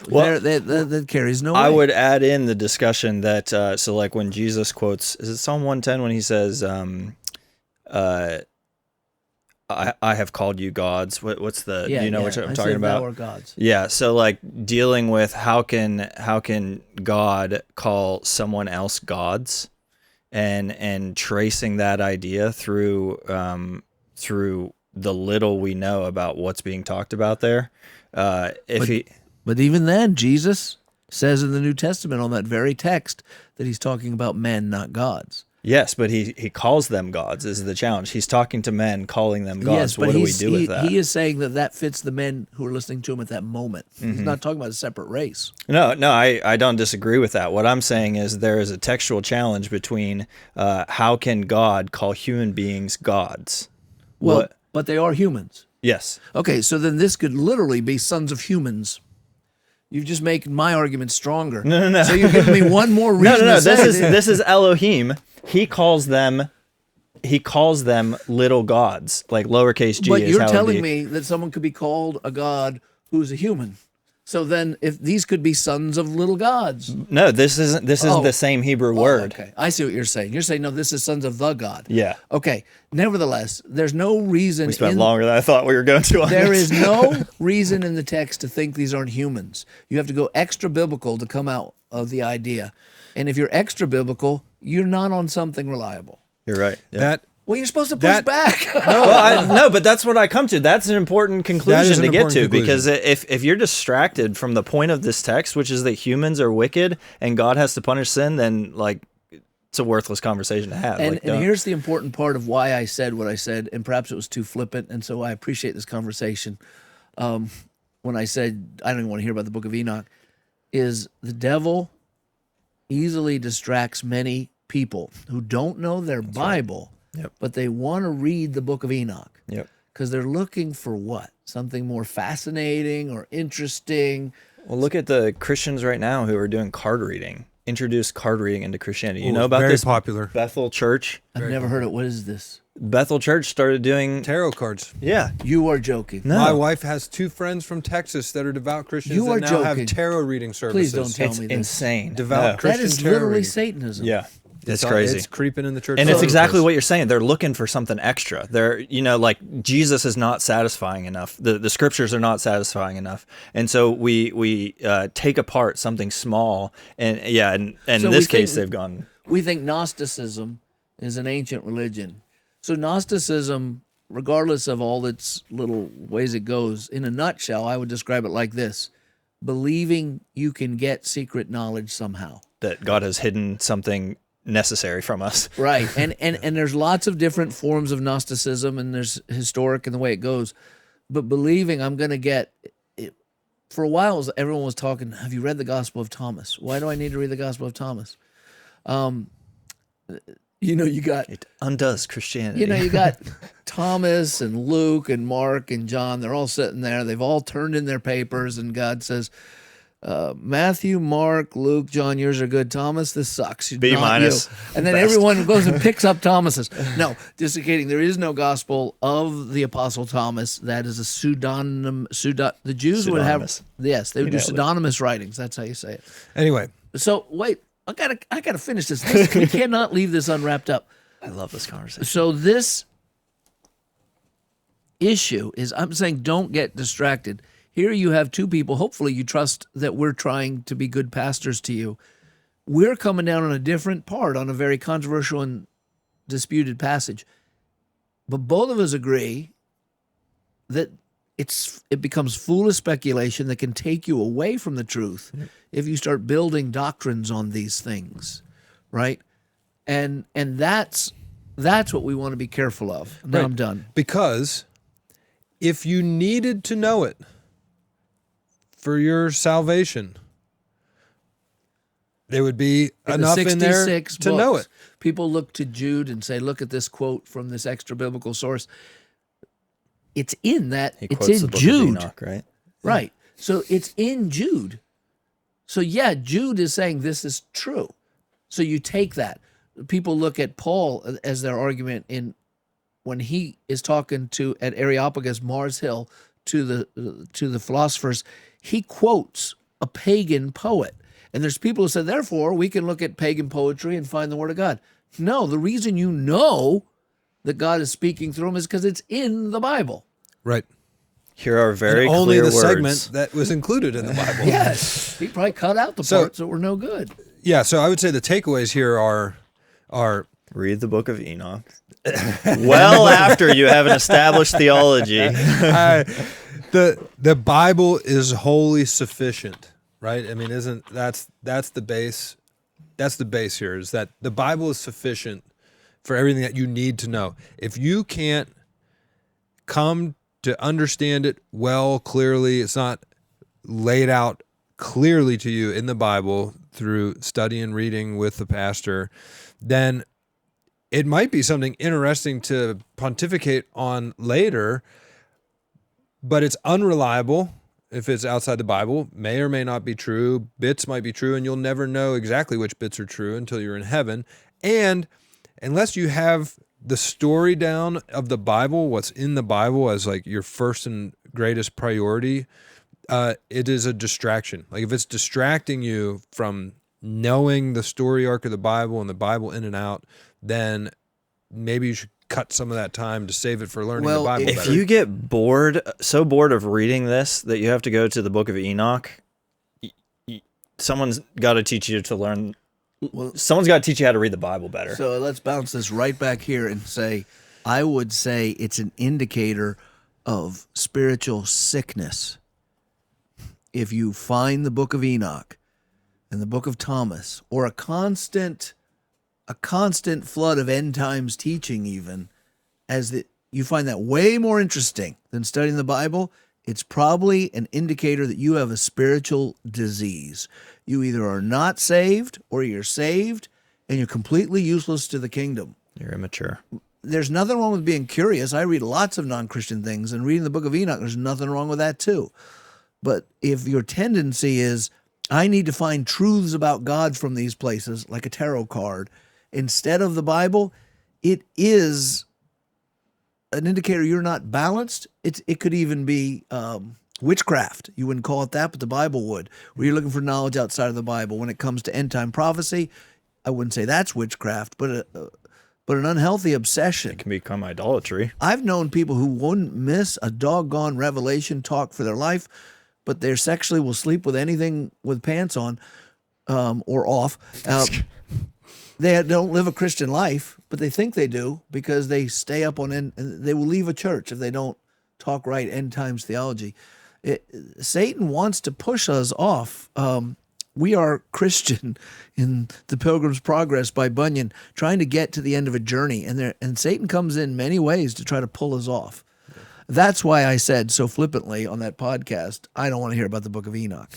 Well, that carries no weight. I would add in the discussion that, so like when Jesus quotes, is it Psalm 110 when he says, I have called you gods. What's the? Do you know what I'm talking about? Thou art gods. Yeah. So like dealing with how can God call someone else gods, and tracing that idea through the little we know about what's being talked about there. But even then, Jesus says in the New Testament on that very text that he's talking about men, not gods. Yes, but he calls them gods is the challenge. He's talking to men, calling them gods. Yes, but what do we do with that? He is saying that fits the men who are listening to him at that moment. Mm-hmm. He's not talking about a separate race. No, I don't disagree with that. What I'm saying is there is a textual challenge between how can God call human beings gods? But they are humans. Yes. Okay, so then this could literally be sons of humans. You've just made my argument stronger. No. So you're giving me one more reason. No. This is Elohim. He calls them little gods, like lowercase g. But is you're how it telling would me that someone could be called a god who's a human. So then, if these could be sons of little gods. No, this isn't the same Hebrew word. Okay, I see what you're saying. You're saying no, this is sons of the God. Yeah. Okay. Nevertheless, there's no reason. We spent longer than I thought we were going to. There is no reason in the text to think these aren't humans. You have to go extra biblical to come out of the idea, and if you're extra biblical, you're not on something reliable. You're right. Yeah. Well, you're supposed to push back. No, but that's what I come to. That's an important conclusion to get to, because if you're distracted from the point of this text, which is that humans are wicked and God has to punish sin, then like it's a worthless conversation to have. And here's the important part of why I said what I said, and perhaps it was too flippant, and so I appreciate this conversation. When I said I don't even want to hear about the book of Enoch, is the devil easily distracts many people who don't know their Bible. Right. Yep. But they want to read the book of Enoch. Yep. Because they're looking for what? Something more fascinating or interesting. Well, look at the Christians right now who are doing card reading. Introduce card reading into Christianity. You know about very this? Popular. Bethel Church. I've never heard it. What is this? Bethel Church started doing tarot cards. Yeah. You are joking. No. My wife has 2 friends from Texas that are devout Christians You are that now joking. have tarot reading services. Please don't tell me this. Insane. Devout Christian That is tarot literally reading. Satanism. Yeah. It's crazy. It's creeping in the church. And all it's over the exactly place. what you're saying. They're looking for something extra. They're, like Jesus is not satisfying enough. The scriptures are not satisfying enough. And so we take apart something small, and in So this case, they've gone. We think Gnosticism is an ancient religion. So Gnosticism, regardless of all its little ways it goes, in a nutshell, I would describe it like this: believing you can get secret knowledge somehow. That God has hidden something necessary from us. Right. And there's lots of different forms of Gnosticism, and there's historic in the way it goes. But believing I'm going to get it, for a while, everyone was talking, have you read the Gospel of Thomas? Why do I need to read the Gospel of Thomas? You got, It undoes Christianity. you got Thomas and Luke and Mark and John. They're all sitting there. They've all turned in their papers, and God says, Matthew, Mark, Luke, John, yours are good. Thomas, this sucks. B Not minus. you. And then everyone goes and picks up Thomas's. No, just kidding. There is no gospel of the Apostle Thomas. That is a pseudonym. The Jews would have, Pseudonymous. yes, they would do nailed it. pseudonymous writings. That's how you say it. Anyway, So wait, I gotta finish this. We cannot leave this unwrapped up. I love this conversation. So this issue is, I'm saying, don't get distracted. Here you have two people, hopefully you trust that we're trying to be good pastors to you. We're coming down on a different part, on a very controversial and disputed passage. But both of us agree that it becomes foolish speculation that can take you away from the truth if you start building doctrines on these things, right? And that's what we want to be careful of. Now Right. I'm done. because if you needed to know it for your salvation, there would be enough in there 66 to know books, it. people look to Jude and say, look at this quote from this extra biblical source. It's in that. He It's quotes the in book Jude. of Enoch, right? Right. So it's in Jude. So yeah, Jude is saying this is true. So you take that. People look at Paul as their argument when he is talking at Areopagus, Mars Hill, to the philosophers. He quotes a pagan poet. And there's people who say, therefore, we can look at pagan poetry and find the word of God. No, the reason you know that God is speaking through him is because it's in the Bible. Right. Here are very And only clear the words. segment that was included in the Bible. Yes. He probably cut out the So- parts that were no good. Yeah, so I would say the takeaways here are Read the book of Enoch. Well, after you have an established theology. the Bible is wholly sufficient, right? I mean, that's the base? That's the base here, is that the Bible is sufficient for everything that you need to know. If you can't come to understand it well, clearly, it's not laid out clearly to you in the Bible through study and reading with the pastor, then it might be something interesting to pontificate on later, but it's unreliable if it's outside the Bible, may or may not be true. Bits might be true, and you'll never know exactly which bits are true until you're in heaven. And unless you have the story down of the Bible, what's in the Bible as like your first and greatest priority, it is a distraction. Like if it's distracting you from knowing the story arc of the Bible and the Bible in and out, then maybe you should cut some of that time to save it for learning Well, the Bible If better. you get so bored of reading this that you have to go to the book of Enoch, someone's got to teach you to learn. Someone's got to teach you how to read the Bible better. So let's bounce this right back here and say, I would say it's an indicator of spiritual sickness if you find the book of Enoch and the book of Thomas, or a constant flood of end times teaching, even as that you find that way more interesting than studying the Bible, it's probably an indicator that you have a spiritual disease. You either are not saved or you're saved and you're completely useless to the kingdom. You're immature. There's nothing wrong with being curious. I read lots of non-Christian things, and reading the book of Enoch, there's nothing wrong with that too. But if your tendency is, I need to find truths about God from these places, like a tarot card, instead of the Bible, it is an indicator you're not balanced. It could even be witchcraft. You wouldn't call it that, but the Bible would, where you're looking for knowledge outside of the Bible. When it comes to end-time prophecy, I wouldn't say that's witchcraft, but an unhealthy obsession. It can become idolatry. I've known people who wouldn't miss a doggone revelation talk for their life, but they sexually will sleep with anything with pants on or off. They don't live a Christian life, but they think they do because they stay up on they will leave a church if they don't talk right end times theology. Satan wants to push us off. We are Christian in The Pilgrim's Progress by Bunyan, trying to get to the end of a journey, and Satan comes in many ways to try to pull us off. That's why I said so flippantly on that podcast, I don't want to hear about the Book of Enoch.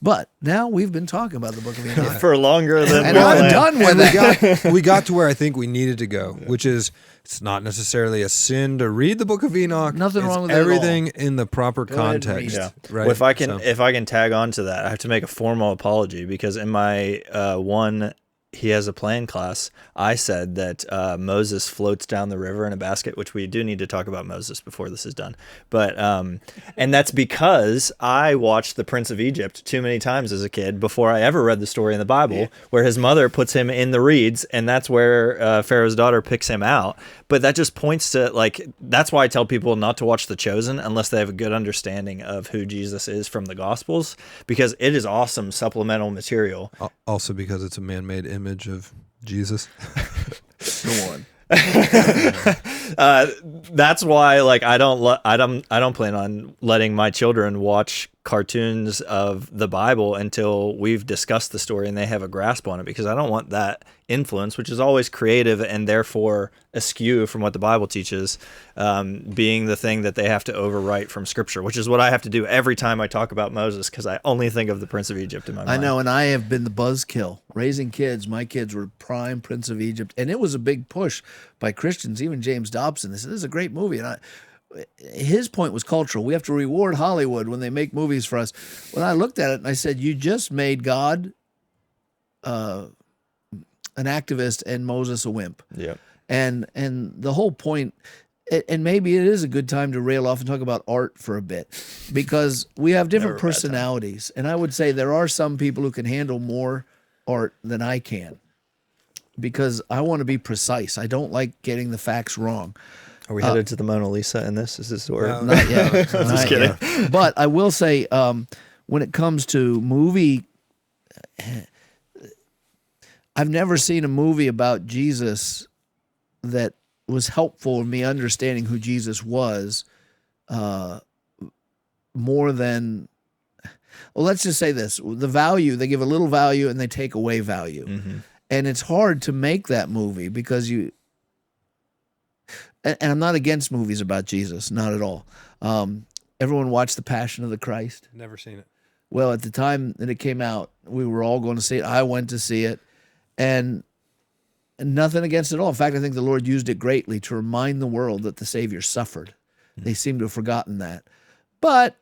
But now we've been talking about the Book of Enoch For longer than and I'm done with it. We got to where I think we needed to go, which is it's not necessarily a sin to read the Book of Enoch. Nothing It's wrong with it at everything in the proper ahead and read context. it. Right. Well, if I can tag on to that, I have to make a formal apology because in my one He Has a Plan class, I said that Moses floats down the river in a basket, which we do need to talk about Moses before this is done. But and that's because I watched The Prince of Egypt too many times as a kid before I ever read the story in the Bible, where his mother puts him in the reeds, and that's where Pharaoh's daughter picks him out. But that just points to, like, that's why I tell people not to watch The Chosen unless they have a good understanding of who Jesus is from the Gospels, because it is awesome supplemental material. Also because it's a man-made image of Jesus. Go on. That's why, like, I don't plan on letting my children watch cartoons of the Bible until we've discussed the story and they have a grasp on it, because I don't want that influence, which is always creative and therefore askew from what the Bible teaches, being the thing that they have to overwrite from Scripture, which is what I have to do every time I talk about Moses, because I only think of the Prince of Egypt in my mind. I know, and I have been the buzzkill. Raising kids, my kids were prime Prince of Egypt, and it was a big push by Christians, even James Dobson. They said, this is a great movie, and his point was cultural. We have to reward Hollywood when they make movies for us. When I looked at it and I said, you just made God an activist and Moses a wimp. Yeah. And the whole point, and maybe it is a good time to rail off and talk about art for a bit, because we have different personalities. And I would say there are some people who can handle more art than I can, because I want to be precise. I don't like getting the facts wrong. Are we headed to the Mona Lisa in this? Is this where? Not yet. Just kidding. Yet. But I will say, when it comes to movie, I've never seen a movie about Jesus that was helpful in me understanding who Jesus was, more than, well, let's just say this. The value, they give a little value and they take away value. Mm-hmm. And it's hard to make that movie because and I'm not against movies about Jesus, not at all. Everyone watched The Passion of the Christ? Never seen it. Well, at the time that it came out, we were all going to see it. I went to see it, and nothing against it at all. In fact, I think the Lord used it greatly to remind the world that the Savior suffered. They seem to have forgotten that. But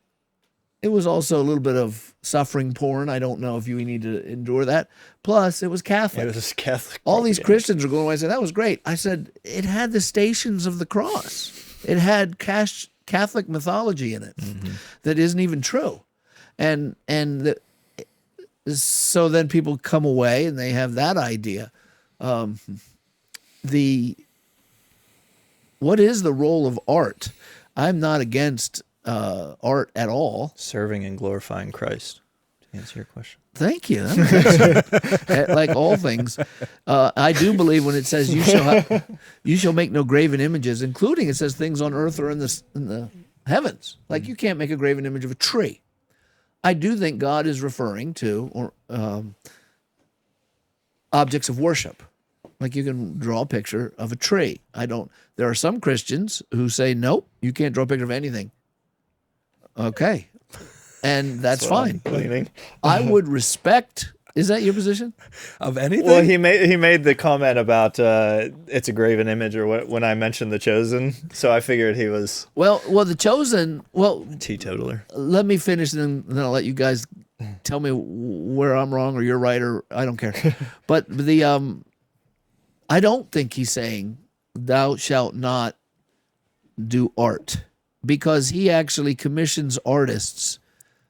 it was also a little bit of suffering porn. I don't know if you need to endure that. Plus, it was Catholic. It was Catholic. All these Christians are going away and saying, that was great. I said, it had the Stations of the Cross. It had Catholic mythology in it that isn't even true. So then people come away and they have that idea. What is the role of art? I'm not against art at all. Serving and glorifying Christ, to answer your question. Thank you. That was excellent. Like all things, I do believe when it says you shall make no graven images, including it says things on earth or in the heavens. Like you can't make a graven image of a tree. I do think God is referring to objects of worship. Like you can draw a picture of a tree. There are some Christians who say, nope, you can't draw a picture of anything. Okay. And that's fine. I would respect. Is that your position? Of anything? Well, he made the comment about it's a graven image, or when I mentioned The Chosen. So I figured he was Well, The Chosen. Well, teetotaler. let me finish, and then I'll let you guys tell me where I'm wrong or you're right, or I don't care. But I don't think he's saying thou shalt not do art, because he actually commissions artists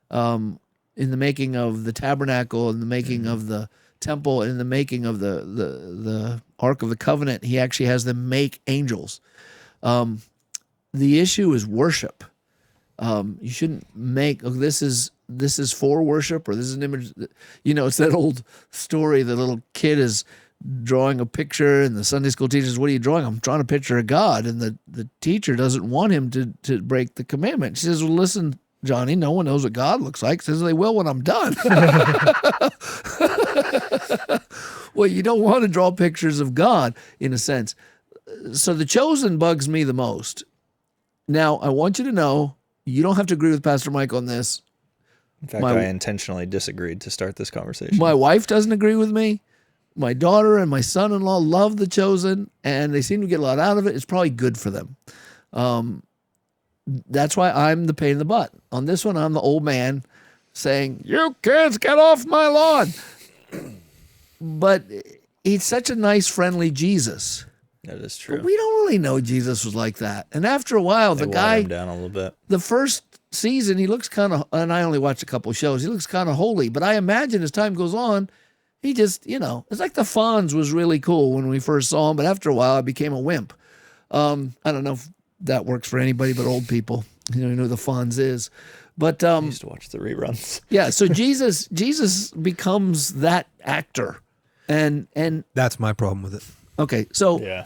in the making of the tabernacle and the making of the temple in the making of the Ark of the Covenant, he actually has them make angels. The issue is worship. You shouldn't make, oh, this is for worship, or this is an image. It's that old story. The little kid is drawing a picture, and the Sunday school teacher says, "What are you drawing?" "I'm drawing a picture of God." And the teacher doesn't want him to break the commandment. She says, "Well, listen, Johnny, no one knows what God looks like." Says, "They will when I'm done." Well, you don't want to draw pictures of God, in a sense. So The Chosen bugs me the most. Now, I want you to know, you don't have to agree with Pastor Mike on this. In fact, I intentionally disagreed to start this conversation. My wife doesn't agree with me. My daughter and my son-in-law love The Chosen, and they seem to get a lot out of it. It's probably good for them. That's why I'm the pain in the butt. On this one, I'm the old man saying, "You kids, get off my lawn." But he's such a nice, friendly Jesus. That is true. But we don't really know Jesus was like that. And after a while, They the water guy, him down a little bit. the first season, he looks kind of, and I only watched a couple of shows, he looks kind of holy. But I imagine as time goes on, he just, it's like the Fonz was really cool when we first saw him. But after a while, I became a wimp. I don't know if that works for anybody but old people. You know who the Fonz is. But I used to watch the reruns. yeah, so Jesus becomes that actor. And That's my problem with it. okay, so Yeah.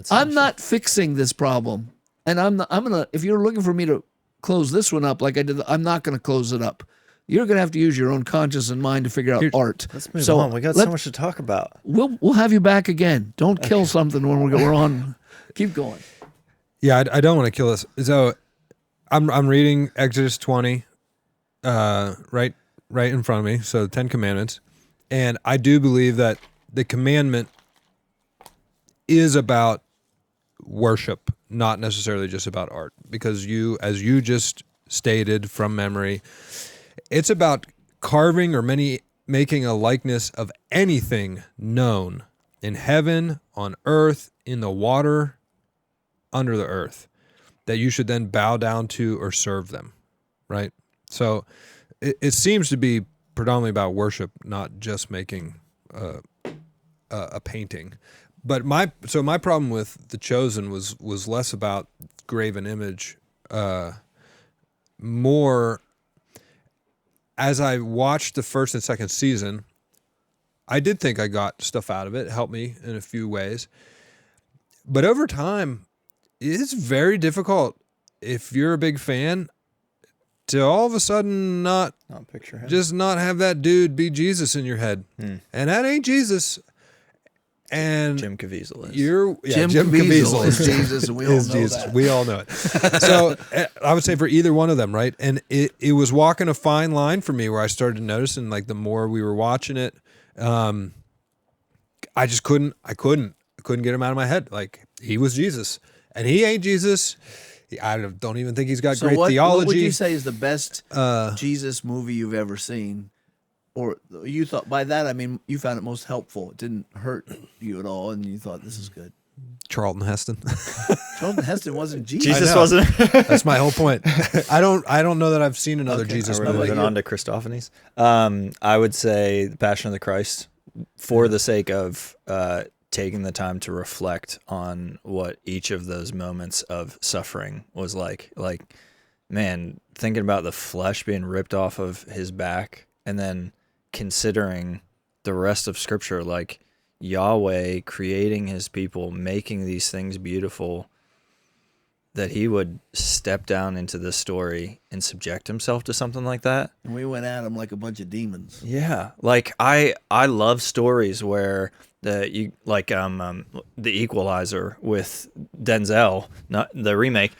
I'm not fixing this problem, and I'm gonna. If you're looking for me to close this one up like I did, I'm not gonna close it up. You're gonna have to use your own conscience and mind to figure out art. Let's move on. We got so much to talk about. We'll have you back again. Don't kill something when we're on. Keep going. Yeah, I don't want to kill this. So I'm reading Exodus 20, right in front of me. So the 10 Commandments, and I do believe that the commandment is about worship, not necessarily just about art. Because as you just stated from memory, it's about carving or making a likeness of anything known in heaven, on earth, in the water, under the earth, that you should then bow down to or serve them, right? So it seems to be predominantly about worship, not just making a painting. But my problem with The Chosen was less about graven image, more as I watched the first and second season, I did think I got stuff out of it. It helped me in a few ways. But over time, it's very difficult, if you're a big fan, to all of a sudden not picture him. Just not have that dude be Jesus in your head. And that ain't Jesus. And Jim Caviezel is. Jim Caviezel is Jesus, and we all know Jesus. that. We all know it. So I would say for either one of them, right? And it was walking a fine line for me where I started noticing, like, the more we were watching it, I just couldn't get him out of my head. Like, he was Jesus, and he ain't Jesus. I don't even think he's got great theology. What would you say is the best Jesus movie you've ever seen? Or you thought, by that I mean you found it most helpful. It didn't hurt you at all, and you thought, this is good. Charlton Heston. Charlton Heston wasn't Jesus. Jesus wasn't. That's my whole point. I don't know that I've seen another Jesus We're movie. moving on to Christophanies. I would say The Passion of the Christ, for the sake of taking the time to reflect on what each of those moments of suffering was like. Like, man, thinking about the flesh being ripped off of his back, and then considering the rest of Scripture, like Yahweh creating his people, making these things beautiful, that he would step down into this story and subject himself to something like that. And we went at him like a bunch of demons. Yeah, like I love stories where the Equalizer with Denzel, not the remake,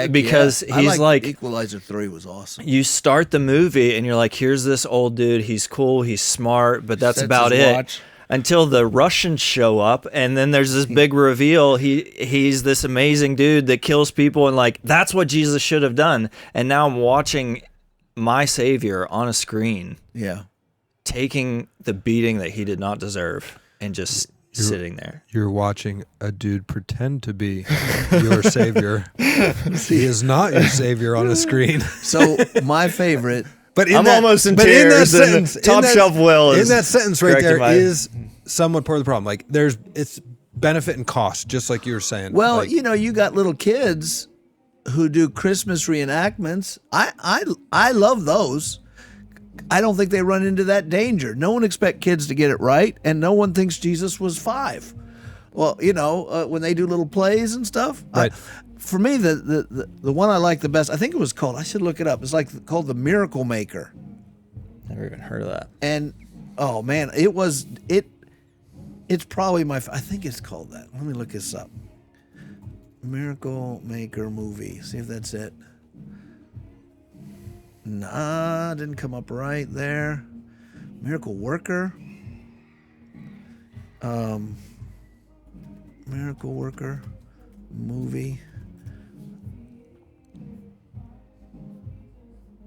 because he's like Equalizer 3 was awesome. You start the movie and you're like, here's this old dude, he's cool, he's smart, but that's about it. Watch. Until the Russians show up, and then there's this big reveal. He's this amazing dude that kills people, and like that's what Jesus should have done. And now I'm watching my Savior on a screen, taking the beating that he did not deserve, and just sitting there. You're watching a dude pretend to be your Savior. He is not your Savior on a screen. So my favorite But I'm almost in but tears. In that and sentence, Top Shelf Will is in that sentence right correcting there is somewhat part of the problem. Like it's benefit and cost, just like you were saying. Well, like, you got little kids who do Christmas reenactments. I love those. I don't think they run into that danger. No one expects kids to get it right, and no one thinks Jesus was 5. Well, when they do little plays and stuff. Right. For me, the one I like the best, I think it was called, I should look it up. It's called The Miracle Maker. Never even heard of that. And, oh man, it's probably I think it's called that. Let me look this up. Miracle Maker movie. See if that's it. Nah, didn't come up right there. Miracle Worker. Miracle Worker movie.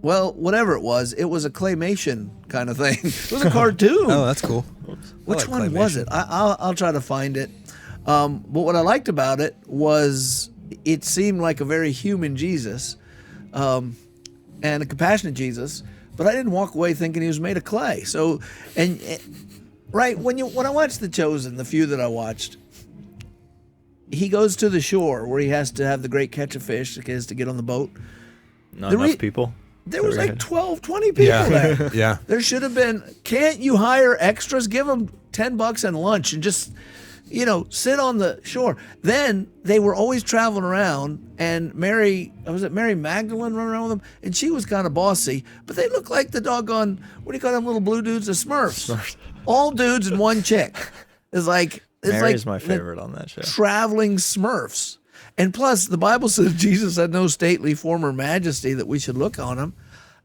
Well, whatever it was a claymation kind of thing. It was a cartoon. oh, that's cool. Which like one was claymation. it? I'll try to find it. But what I liked about it was it seemed like a very human Jesus, and a compassionate Jesus. But I didn't walk away thinking he was made of clay. So, right when I watched The Chosen, the few that I watched, he goes to the shore where he has to have the great catch of fish because to get on the boat. Not enough people. There was like 12, 20 people there. Yeah. There should have been, can't you hire extras? Give them $10 and lunch and just, sit on the shore. Then they were always traveling around, and Mary Magdalene running around with them? And she was kind of bossy, but they looked like the doggone, what do you call them little blue dudes? The Smurfs. All dudes and one chick. It's Mary's like my favorite on that show. traveling Smurfs. And plus, the Bible says Jesus had no stately form or majesty that we should look on him.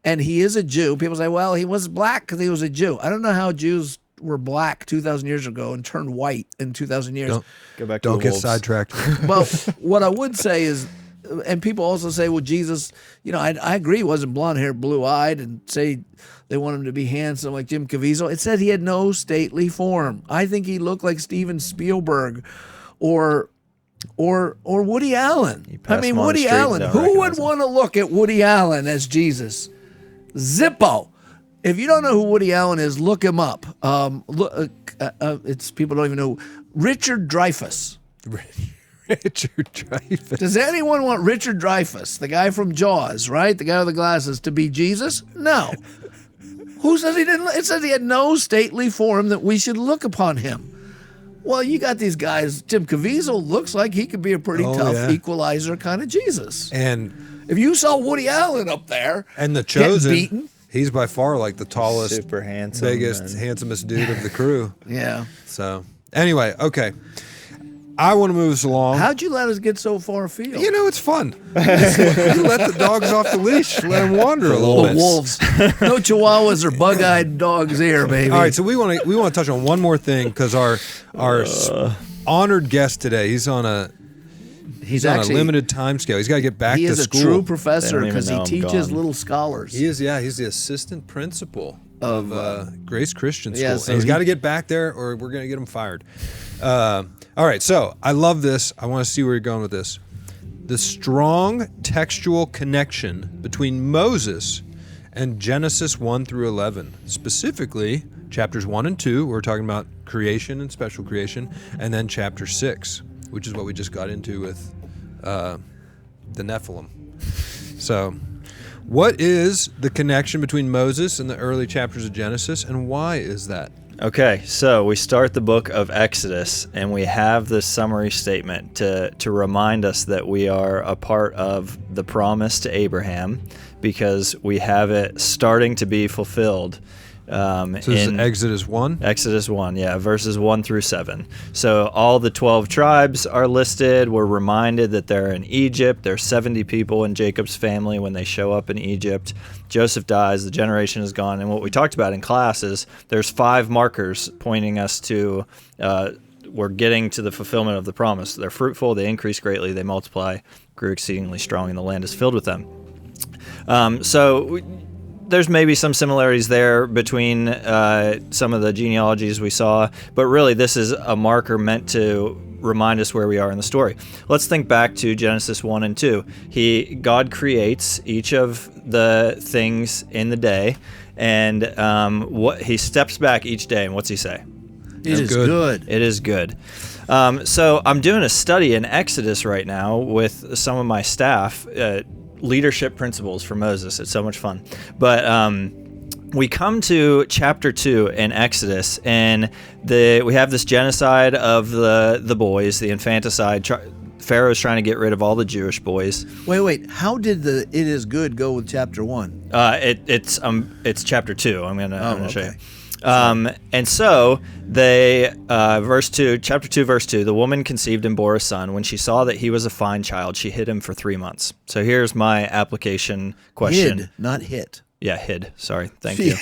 And he is a Jew. People say, well, he was black because he was a Jew. I don't know how Jews were black 2,000 years ago and turned white in 2,000 years. Go back to Don't the get wolves. sidetracked. Well, what I would say is, and people also say, well, Jesus, I agree he wasn't blonde hair, blue eyed, and say they want him to be handsome like Jim Caviezel. It said he had no stately form. I think he looked like Steven Spielberg or Woody Allen. I mean, Woody Allen. Who would want to look at Woody Allen as Jesus? Zippo. If you don't know who Woody Allen is, look him up. It's people don't even know. Richard Dreyfuss. Richard Dreyfuss. Does anyone want Richard Dreyfuss, the guy from Jaws, right? The guy with the glasses, to be Jesus? No. Who says he didn't? It says he had no stately form that we should look upon him. Well, you got these guys. Jim Caviezel looks like he could be a pretty tough equalizer kind of Jesus. And if you saw Woody Allen up there and The getting Chosen, beaten, he's by far like the tallest, super handsome, biggest, handsomest dude of the crew. Yeah. So anyway, okay. I want to move us along. How'd you let us get so far afield? It's fun. You let the dogs off the leash. Let them wander a little bit. Wolves. No chihuahuas or bug-eyed dogs here, baby. All right, so we want to touch on one more thing because our honored guest today, he's on a limited time scale. He's got to get back to school. He is a true professor They don't even because he know I'm teaches gone. little scholars. He is, yeah. He's the assistant principal of Grace Christian School. yeah, And so he's he- got to get back there or we're going to get him fired. All right, so I love this. I want to see where you're going with this. The strong textual connection between Moses and Genesis 1 through 11, specifically chapters 1 and 2, we're talking about creation and special creation, and then chapter 6, which is what we just got into with the Nephilim. So, what is the connection between Moses and the early chapters of Genesis, and why is that? Okay, so we start the book of Exodus, and we have this summary statement to remind us that we are a part of the promise to Abraham because we have it starting to be fulfilled. So this is Exodus 1? Exodus 1, yeah, verses 1 through 7. So all the 12 tribes are listed. We're reminded that they're in Egypt. There are 70 people in Jacob's family when they show up in Egypt. Joseph dies, the generation is gone. And what we talked about in class is there's 5 markers pointing us to we're getting to the fulfillment of the promise. They're fruitful, they increase greatly, they multiply, grew exceedingly strong, and the land is filled with them. there's maybe some similarities there between some of the genealogies we saw, but really this is a marker meant to remind us where we are in the story. Let's think back to Genesis 1 and 2. God creates each of the things in the day, and he steps back each day, and what's he say? It is good. It is good. So I'm doing a study in Exodus right now with some of my staff, leadership principles for Moses. It's so much fun. But we come to chapter 2 in Exodus, and we have this genocide of the boys, the infanticide. Pharaoh's trying to get rid of all the Jewish boys. Wait. How did the "it is good" go with chapter 1? It's chapter 2. I'm gonna show you. Okay. And so they, chapter 2, verse 2, the woman conceived and bore a son. When she saw that he was a fine child, she hid him for 3 months. So here's my application question. Hid, not hit. Yeah, hid. Sorry. Thank you.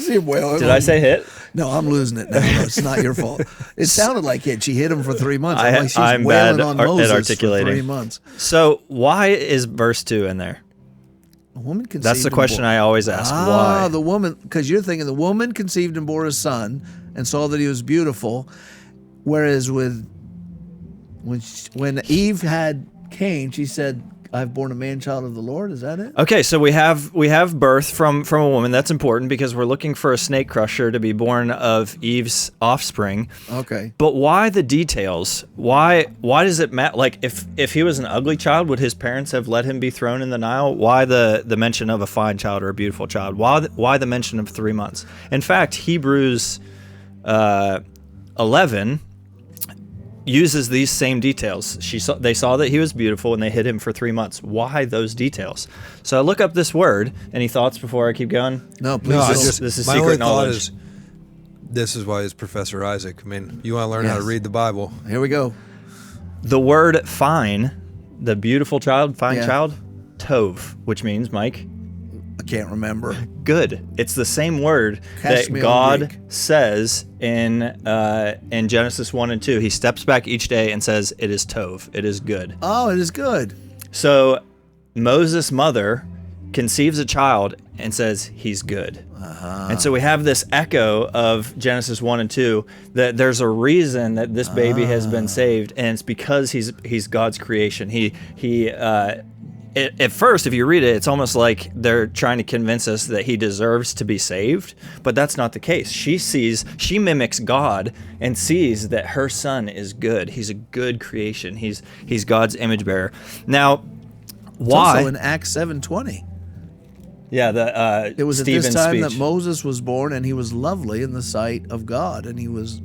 Did I say hit? No, I'm losing it now. No, it's not your fault. It sounded like hit. She hid him for 3 months. I'm wailing bad on Moses at articulating. for 3 months. So why is verse 2 in there? A woman conceived That's the question I always ask. Why? The woman, because you're thinking the woman conceived and bore a son and saw that he was beautiful, whereas when Eve had Cain, she said, "I've born a man child of the Lord." Is that it? Okay, so we have birth from a woman. That's important because we're looking for a snake crusher to be born of Eve's offspring. Okay. But why the details? Why does it matter? Like if he was an ugly child, would his parents have let him be thrown in the Nile? Why the mention of a fine child or a beautiful child? Why the mention of 3 months? In fact, Hebrews 11 uses these same details. They saw that he was beautiful and they hid him for 3 months. Why those details? So I look up this word. Any thoughts before I keep going? No, please. This is my secret only knowledge. thought is, this is why he's Professor Isaac. I mean, you want to learn how to read the Bible. Here we go. The word fine, the beautiful child, Yeah. child, tov, which means, Mike, I can't remember. good. It's the same word Catch me that on God Greek. says in Genesis 1 and 2. He steps back each day and says, "It is tov. It is good." Oh, it is good. So Moses' mother conceives a child and says, "He's good." And so we have this echo of Genesis 1 and 2 that there's a reason that this baby has been saved, and it's because he's God's creation. At first, if you read it, it's almost like they're trying to convince us that he deserves to be saved, but that's not the case. She mimics God and sees that her son is good. He's a good creation. He's God's image bearer. Now, why? It's also in Acts 7:20. Yeah, It was Stephen's at this time speech. that Moses was born, and he was lovely in the sight of God, and he was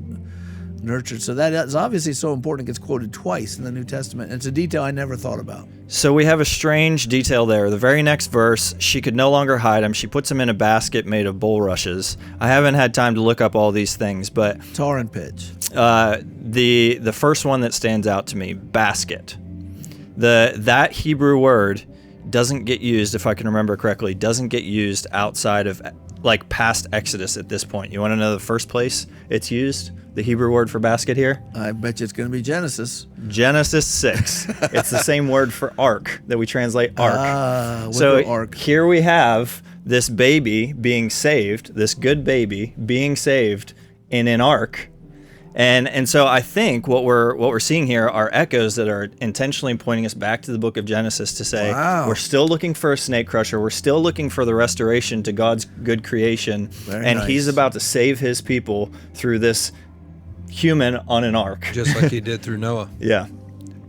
nurtured. So that is obviously so important. It gets quoted twice in the New Testament. It's a detail I never thought about. So we have a strange detail there. The very next verse, she could no longer hide him. She puts him in a basket made of bulrushes. I haven't had time to look up all these things, but Tar and pitch. the first one that stands out to me, basket. That Hebrew word doesn't get used, if I can remember correctly, doesn't get used outside of like past Exodus at this point. You want to know the first place it's used? The Hebrew word for basket here? I bet you it's going to be Genesis. Genesis 6. It's the same word for ark that we translate ark. So ark. here we have this baby being saved, this good baby being saved in an ark. And so I think what we're seeing here are echoes that are intentionally pointing us back to the book of Genesis to say, Wow. We're still looking for a snake crusher. We're still looking for the restoration to God's good creation. Very and nice. he's about to save his people through this human on an ark. Just like he did through Noah. Yeah.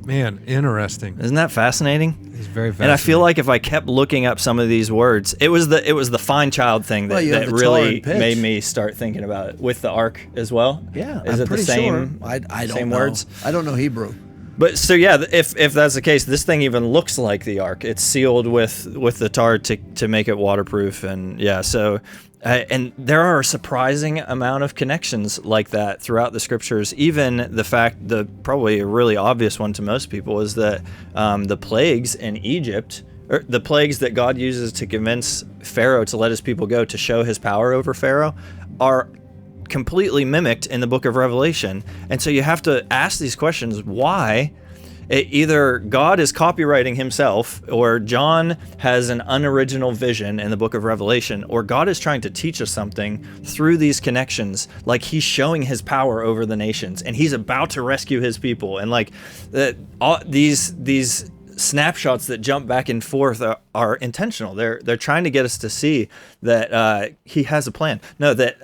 Man, interesting. Isn't that fascinating? It's very fascinating. And I feel like if I kept looking up some of these words, it was the fine child thing that, Well, you have that the tar really and pitch. made me start thinking about it with the ark as well. Yeah, Is I'm it pretty the same? sure. I don't same know. words? I don't know Hebrew. But so yeah, if that's the case, this thing even looks like the ark. It's sealed with the tar to make it waterproof, and yeah. So, and there are a surprising amount of connections like that throughout the scriptures. Even the fact, probably a really obvious one to most people, is that the plagues in Egypt, or the plagues that God uses to convince Pharaoh to let his people go to show his power over Pharaoh, are completely mimicked in the book of Revelation. And so you have to ask these questions: why either God is copywriting himself, or John has an unoriginal vision in the book of Revelation, or God is trying to teach us something through these connections. Like he's showing his power over the nations, and he's about to rescue his people. And like these snapshots that jump back and forth are intentional. They're trying to get us to see that he has a plan. No, that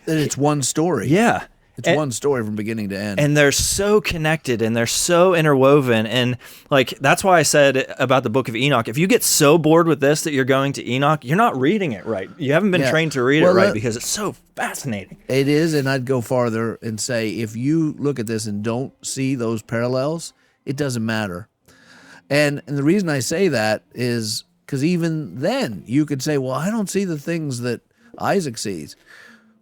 it's one story. Yeah. It's one story from beginning to end. And they're so connected and they're so interwoven. And like, that's why I said about the book of Enoch, if you get so bored with this that you're going to Enoch, you're not reading it right. You haven't been trained to read it right, because it's so fascinating. It is. And I'd go farther and say, if you look at this and don't see those parallels, it doesn't matter. And the reason I say that is because even then you could say, well, I don't see the things that Isaac sees.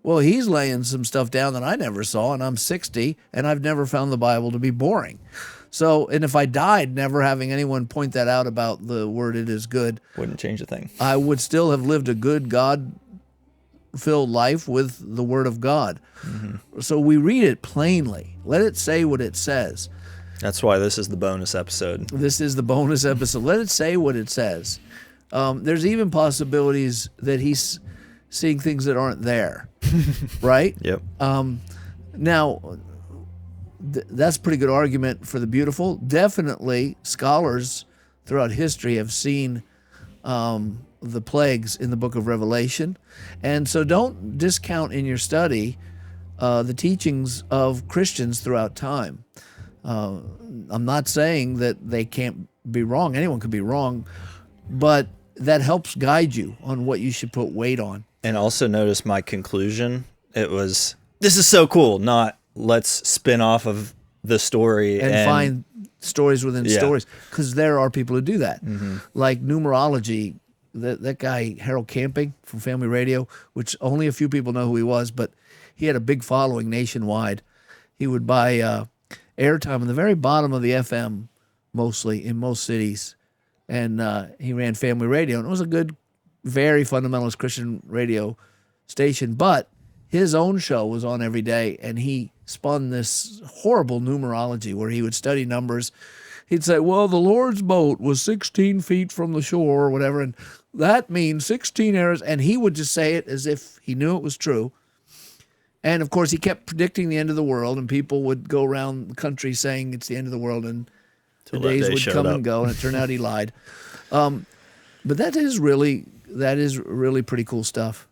Well, he's laying some stuff down that I never saw, and I'm 60, and I've never found the Bible to be boring. So, and if I died never having anyone point that out about the word "it is good," Wouldn't change a thing. I would still have lived a good, God-filled life with the Word of God. Mm-hmm. So we read it plainly. Let it say what it says. That's why this is the bonus episode. This is the bonus episode. Let it say what it says. There's even possibilities that he's seeing things that aren't there, right? Yep. Now, that's a pretty good argument for the beautiful. Definitely, scholars throughout history have seen the plagues in the book of Revelation. And so don't discount in your study the teachings of Christians throughout time. I'm not saying that they can't be wrong. Anyone could be wrong, but that helps guide you on what you should put weight on. And also notice my conclusion. It was, this is so cool, not let's spin off of the story and find stories within stories, because there are people who do that. Mm-hmm. Like numerology, that guy Harold Camping from Family Radio, which only a few people know who he was, but he had a big following nationwide. He would buy airtime in the very bottom of the FM, mostly in most cities, and he ran Family Radio, and it was a good, very fundamentalist Christian radio station, but his own show was on every day, and he spun this horrible numerology where he would study numbers. He'd say, well, the Lord's boat was 16 feet from the shore or whatever, and that means 16 eras, and he would just say it as if he knew it was true. And, of course, he kept predicting the end of the world, and people would go around the country saying it's the end of the world, and the days would come and go, and it turned out he lied. But that is really pretty cool stuff.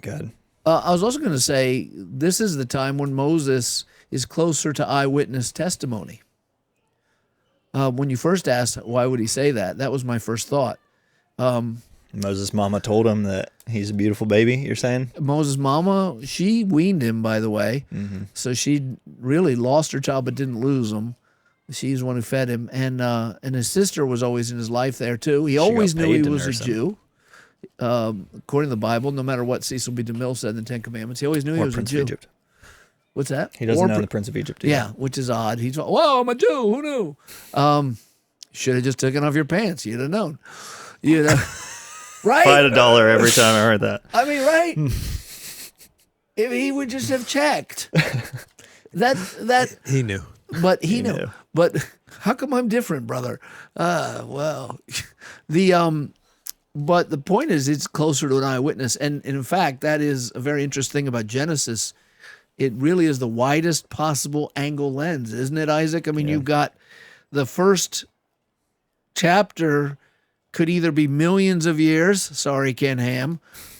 Good. I was also going to say, this is the time when Moses is closer to eyewitness testimony. When you first asked, why would he say that? That was my first thought. Moses' mama told him that he's a beautiful baby, you're saying? Moses' mama, she weaned him, by the way. Mm-hmm. So she really lost her child but didn't lose him. She's the one who fed him. And his sister was always in his life there, too. He always knew he was a Jew. According to the Bible, no matter what Cecil B. DeMille said in the Ten Commandments, he always knew he was Prince a Jew. Of Egypt. What's that? He doesn't know the Prince of Egypt. Yeah, which is odd. He's, whoa, I'm a Jew. Who knew? Should have just taken off your pants. You'd have known. You know, right? If I had $1 every time I heard that. I mean, right? If he would just have checked. That he knew. But he knew. But how come I'm different, brother? Well, but the point is, it's closer to an eyewitness. And in fact, that is a very interesting thing about Genesis. It really is the widest possible angle lens, isn't it, Isaac? I mean, you've got the first chapter could either be millions of years, sorry, Ken Ham,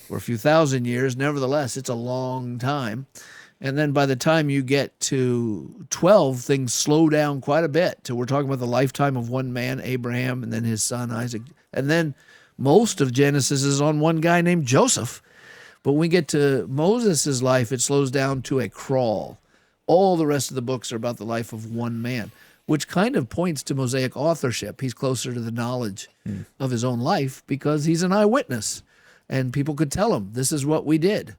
or a few thousand years. Nevertheless, it's a long time. And then by the time you get to 12, things slow down quite a bit. So we're talking about the lifetime of one man, Abraham, and then his son, Isaac. And then most of Genesis is on one guy named Joseph. But when we get to Moses' life, it slows down to a crawl. All the rest of the books are about the life of one man, which kind of points to Mosaic authorship. He's closer to the knowledge of his own life because he's an eyewitness. And people could tell him, this is what we did.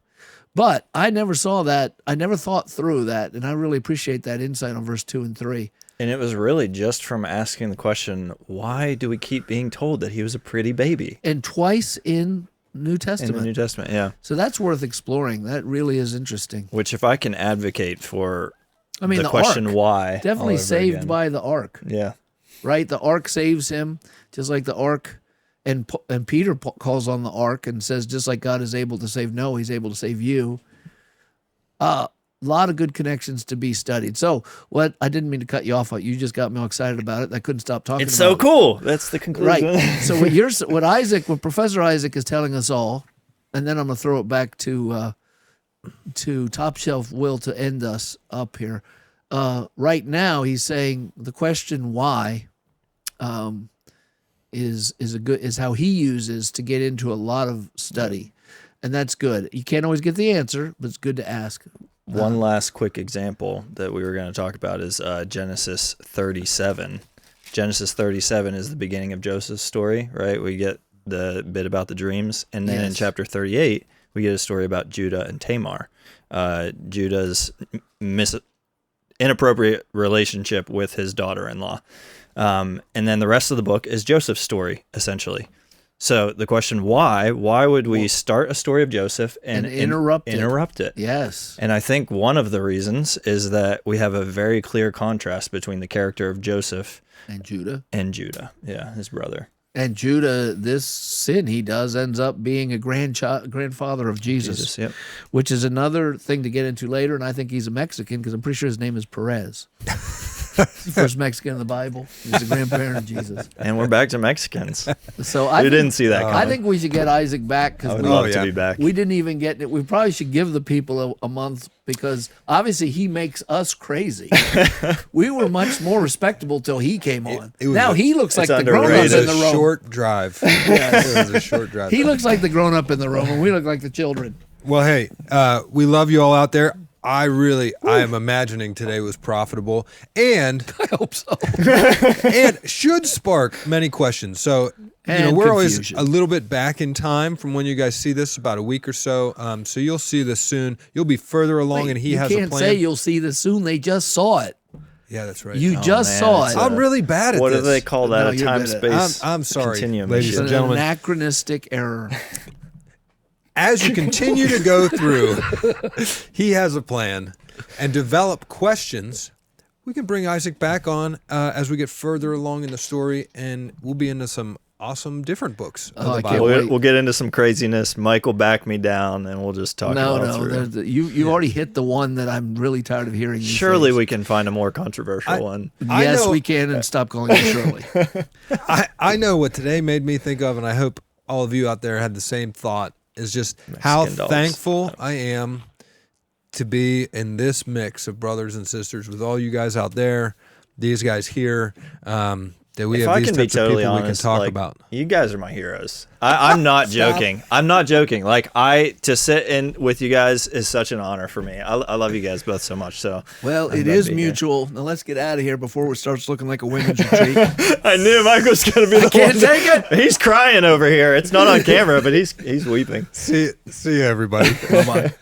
But I never saw that. I never thought through that. And I really appreciate that insight on verse 2 and 3. And it was really just from asking the question, why do we keep being told that he was a pretty baby? And twice in New Testament. In the New Testament, yeah. So that's worth exploring. That really is interesting. Which, if I can advocate for I mean, the the question ark. why. all Definitely over saved again. by the ark, Yeah. right? The ark saves him, just like the ark. And Peter calls on the ark and says, just like God is able to save Noah, he's able to save you. A lot of good connections to be studied. So what, I didn't mean to cut you off. You just got me all excited about it. I couldn't stop talking It's about so it. cool. That's the conclusion. Right. So what Professor Isaac is telling us all, and then I'm going to throw it back to Top Shelf Will to end us up here. Right now, he's saying the question why is how he uses to get into a lot of study, and that's good. You can't always get the answer, but it's good to ask. One last quick example that we were going to talk about is Genesis 37. Genesis 37 is the beginning of Joseph's story, right? We get the bit about the dreams, and then in Yes. chapter 38, we get a story about Judah and Tamar. Judah's inappropriate relationship with his daughter-in-law. And then the rest of the book is Joseph's story, essentially. So the question, why would we start a story of Joseph and interrupt it? Yes. And I think one of the reasons is that we have a very clear contrast between the character of Joseph And Judah. Yeah, his brother. And Judah, this sin he does ends up being a grandfather of Jesus, Yep. which is another thing to get into later. And I think he's a Mexican because I'm pretty sure his name is Perez. He's the first Mexican in the Bible. He's the grandparent of Jesus. And we're back to Mexicans. So I We didn't see that I coming. think we should get Isaac back I because would we, love to yeah. be back. we didn't even get it. We probably should give the people a month because obviously he makes us crazy. We were much more respectable till he came on. it was Now a- he looks like it's the grown up underrated. in It the was a room. short drive. It was a short drive. He looks like the grown up in the room, and we look like the children. Well, hey, we love you all out there. I am imagining today was profitable and I hope so. and should spark many questions. So, And we're always confusion. a little bit back in time from when you guys see this, about a week or so. So you'll see this soon. You'll be further along, and he you has a can't plan. say you'll see this soon. They just saw it. Yeah, that's right. You Oh, just man, saw it's it. I'm really bad at What this. do they call that? No, A you're time good at it. space. I'm sorry, continuum ladies issue. and It's an gentlemen. anachronistic error. As you continue to go through, he has a plan and develop questions. We can bring Isaac back on as we get further along in the story, and we'll be into some awesome different books of Oh, the I can't Bible. wait. We'll get into some craziness. Mike will back me down, and we'll just talk No, it all no. through. You already hit the one that I'm really tired of hearing. these Surely days. we can find a more controversial one. I Yes, know- we can, and stop calling it Shirley. I know what today made me think of, and I hope all of you out there had the same thought, is just how Mexican dogs. thankful I am to be in this mix of brothers and sisters with all you guys out there, these guys here, that we If have I these can be types of totally people honest, we can talk like, about. you guys are my heroes. I'm not joking. I'm not joking. Like to sit in with you guys is such an honor for me. I love you guys both so much. So Well, I'm it glad is to be here. mutual. Now let's get out of here before it starts looking like a women's retreat. I knew Mike was going to be the Can't one. take it. He's crying over here. It's not on camera, but he's weeping. See you, everybody. Bye-bye.